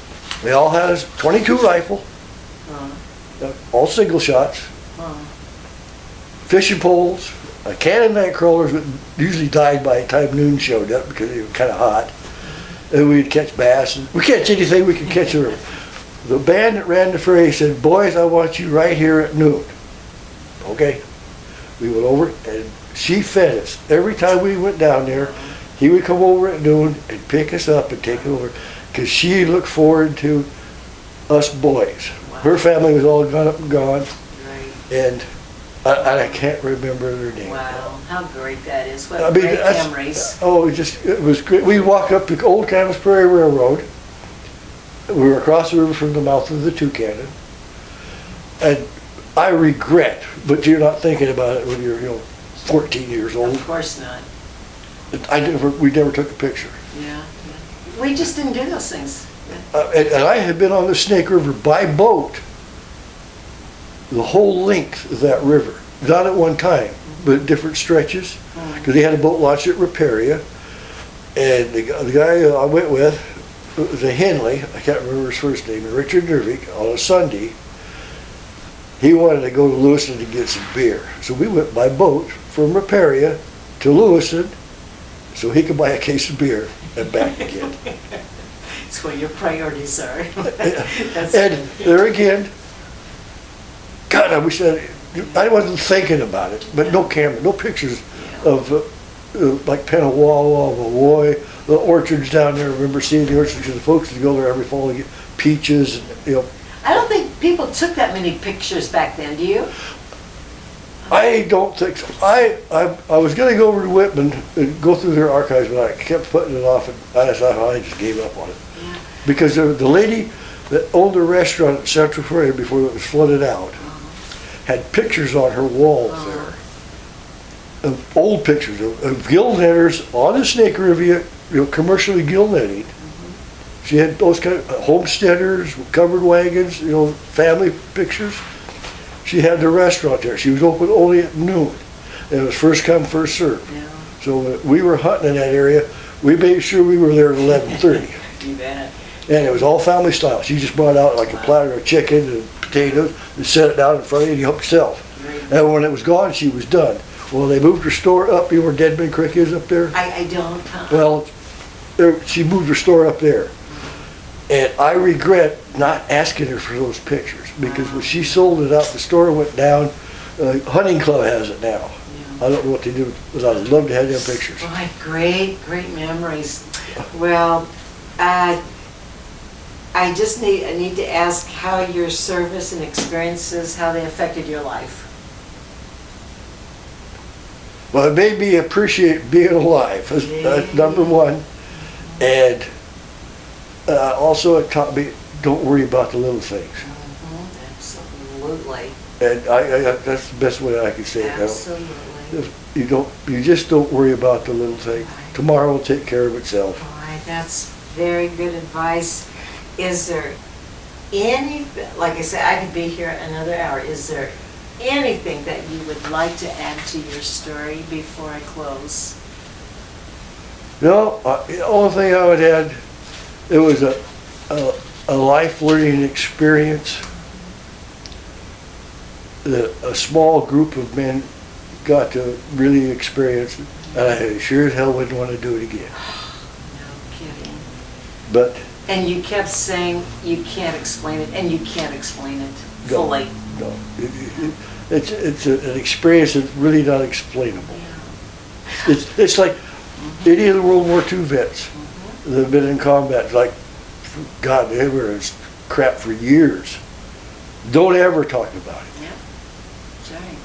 They all had a 22 rifle, all single shots, fishing poles, a can of night crawlers that usually died by the time noon showed up because they were kind of hot. And we'd catch bass. And we catch anything we could catch. The band that ran the ferry said, "Boys, I want you right here at noon." Okay. We went over and she fed us. Every time we went down there, he would come over at noon and pick us up and take it over because she looked forward to us boys. Wow. Her family was all gone up and gone. Right. And I can't remember their name. Wow, how great that is. What great memories. It was great. We walked up the old Camas Prairie Railroad. We were across the river from the mouth of the Toucan. And I regret, but you're not thinking about it when you're, 14 years old. Of course not. We never took a picture. Yeah. We just didn't do those things. And I had been on the Snake River by boat the whole length of that river. Not at one time, but at different stretches. Because they had a boat launch at Riparia. And the guy I went with was a Henley, I can't remember his first name, Richard Nervik, on a Sunday. He wanted to go to Lewiston to get some beer. So we went by boat from Riparia to Lewiston so he could buy a case of beer and back again. It's where your priorities are. And there again, God, I wish I wasn't thinking about it, but no camera, no pictures of like Penawawa, Mawoy, the orchards down there. I remember seeing the orchards because the folks would go there every fall to get peaches and I don't think people took that many pictures back then, do you? I don't think so. I was going to go over to Whitman and go through their archives, but I kept putting it off, and I just gave up on it. Yeah. Because the lady that owned the restaurant at Central Prairie before it was flooded out had pictures on her walls there, of old pictures of gill netters on the Snake River, commercially gill netting. She had those kind of homesteaders, covered wagons, family pictures. She had the restaurant there. She was open only at noon. And it was first come, first served. Yeah. So when we were hunting in that area, we made sure we were there at 11:30. You bet. And it was all family style. She just brought out like a platter of chicken and potatoes and set it down in front of you and you helped yourself. Great. And when it was gone, she was done. Well, they moved her store up. You know where Deadman Creek is up there? I don't. Well, she moved her store up there. And I regret not asking her for those pictures because when she sold it out, the store went down. Hunting Club has it now. Yeah. I don't know what they do, but I'd love to have them pictures. Boy, great memories. Well, I need to ask how your service and experiences, how they affected your life. Well, it made me appreciate being alive. That's number one. And also it taught me, don't worry about the little things. Absolutely. And that's the best way I can say it. Absolutely. You just don't worry about the little things. Tomorrow will take care of itself. All right, that's very good advice. Is there like I said, I could be here another hour. Is there anything that you would like to add to your story before I close? No, the only thing I would add, it was a life learning experience that a small group of men got to really experience, and I sure as hell wouldn't want to do it again. No kidding. But and you kept saying you can't explain it, and you can't explain it fully. No, it's an experience that's really not explainable. Yeah. It's like any of the World War II vets that have been in combat, like, God, they were in crap for years. Don't ever talk about it. Yeah. Jay.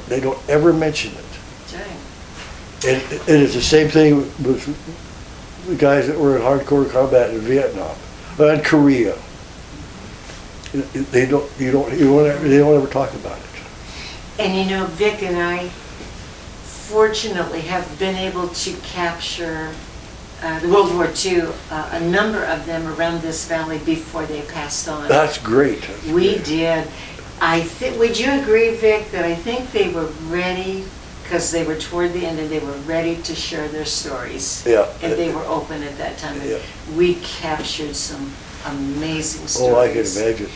They don't ever mention it. Jay. And it's the same thing with the guys that were in hardcore combat in Vietnam and Korea. They don't ever talk about it. And Vic and I fortunately have been able to capture the World War II, a number of them around this valley before they passed on. That's great. That's We great. did. Would you agree, Vic, that I think they were ready, because they were toward the end and they were ready to share their stories. Yeah. And they were open at that time. And Yeah. we captured some amazing Oh, I can stories. imagine.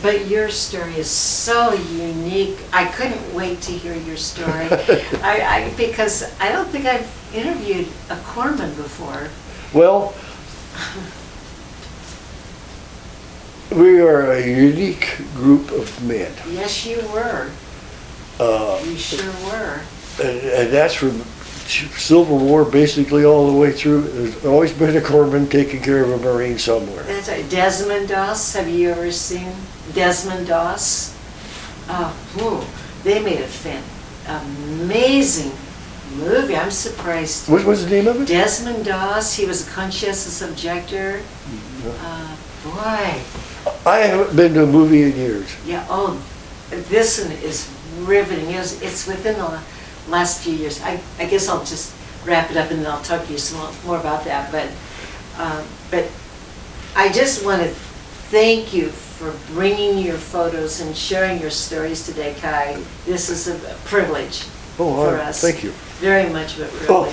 But your story is so unique. I couldn't wait to hear your story. Because I don't think I've interviewed a corpsman before. Well, we are a unique group of men. Yes, you were. You sure were. And that's from Civil War basically all the way through. There's always been a corpsman taking care of a Marine somewhere. That's right. Desmond Doss, have you ever seen Desmond Doss? They made amazing movie. I'm surprised. What was the name of it? Desmond Doss, he was a conscientious objector. Boy, I haven't been to a movie in years. yeah, this one is riveting. It's within the last few years. I guess I'll just wrap it up and then I'll talk to you some more about that. But I just want to thank you for bringing your photos and sharing your stories today, Cye. This is a privilege for us. Thank you. Very much of a privilege.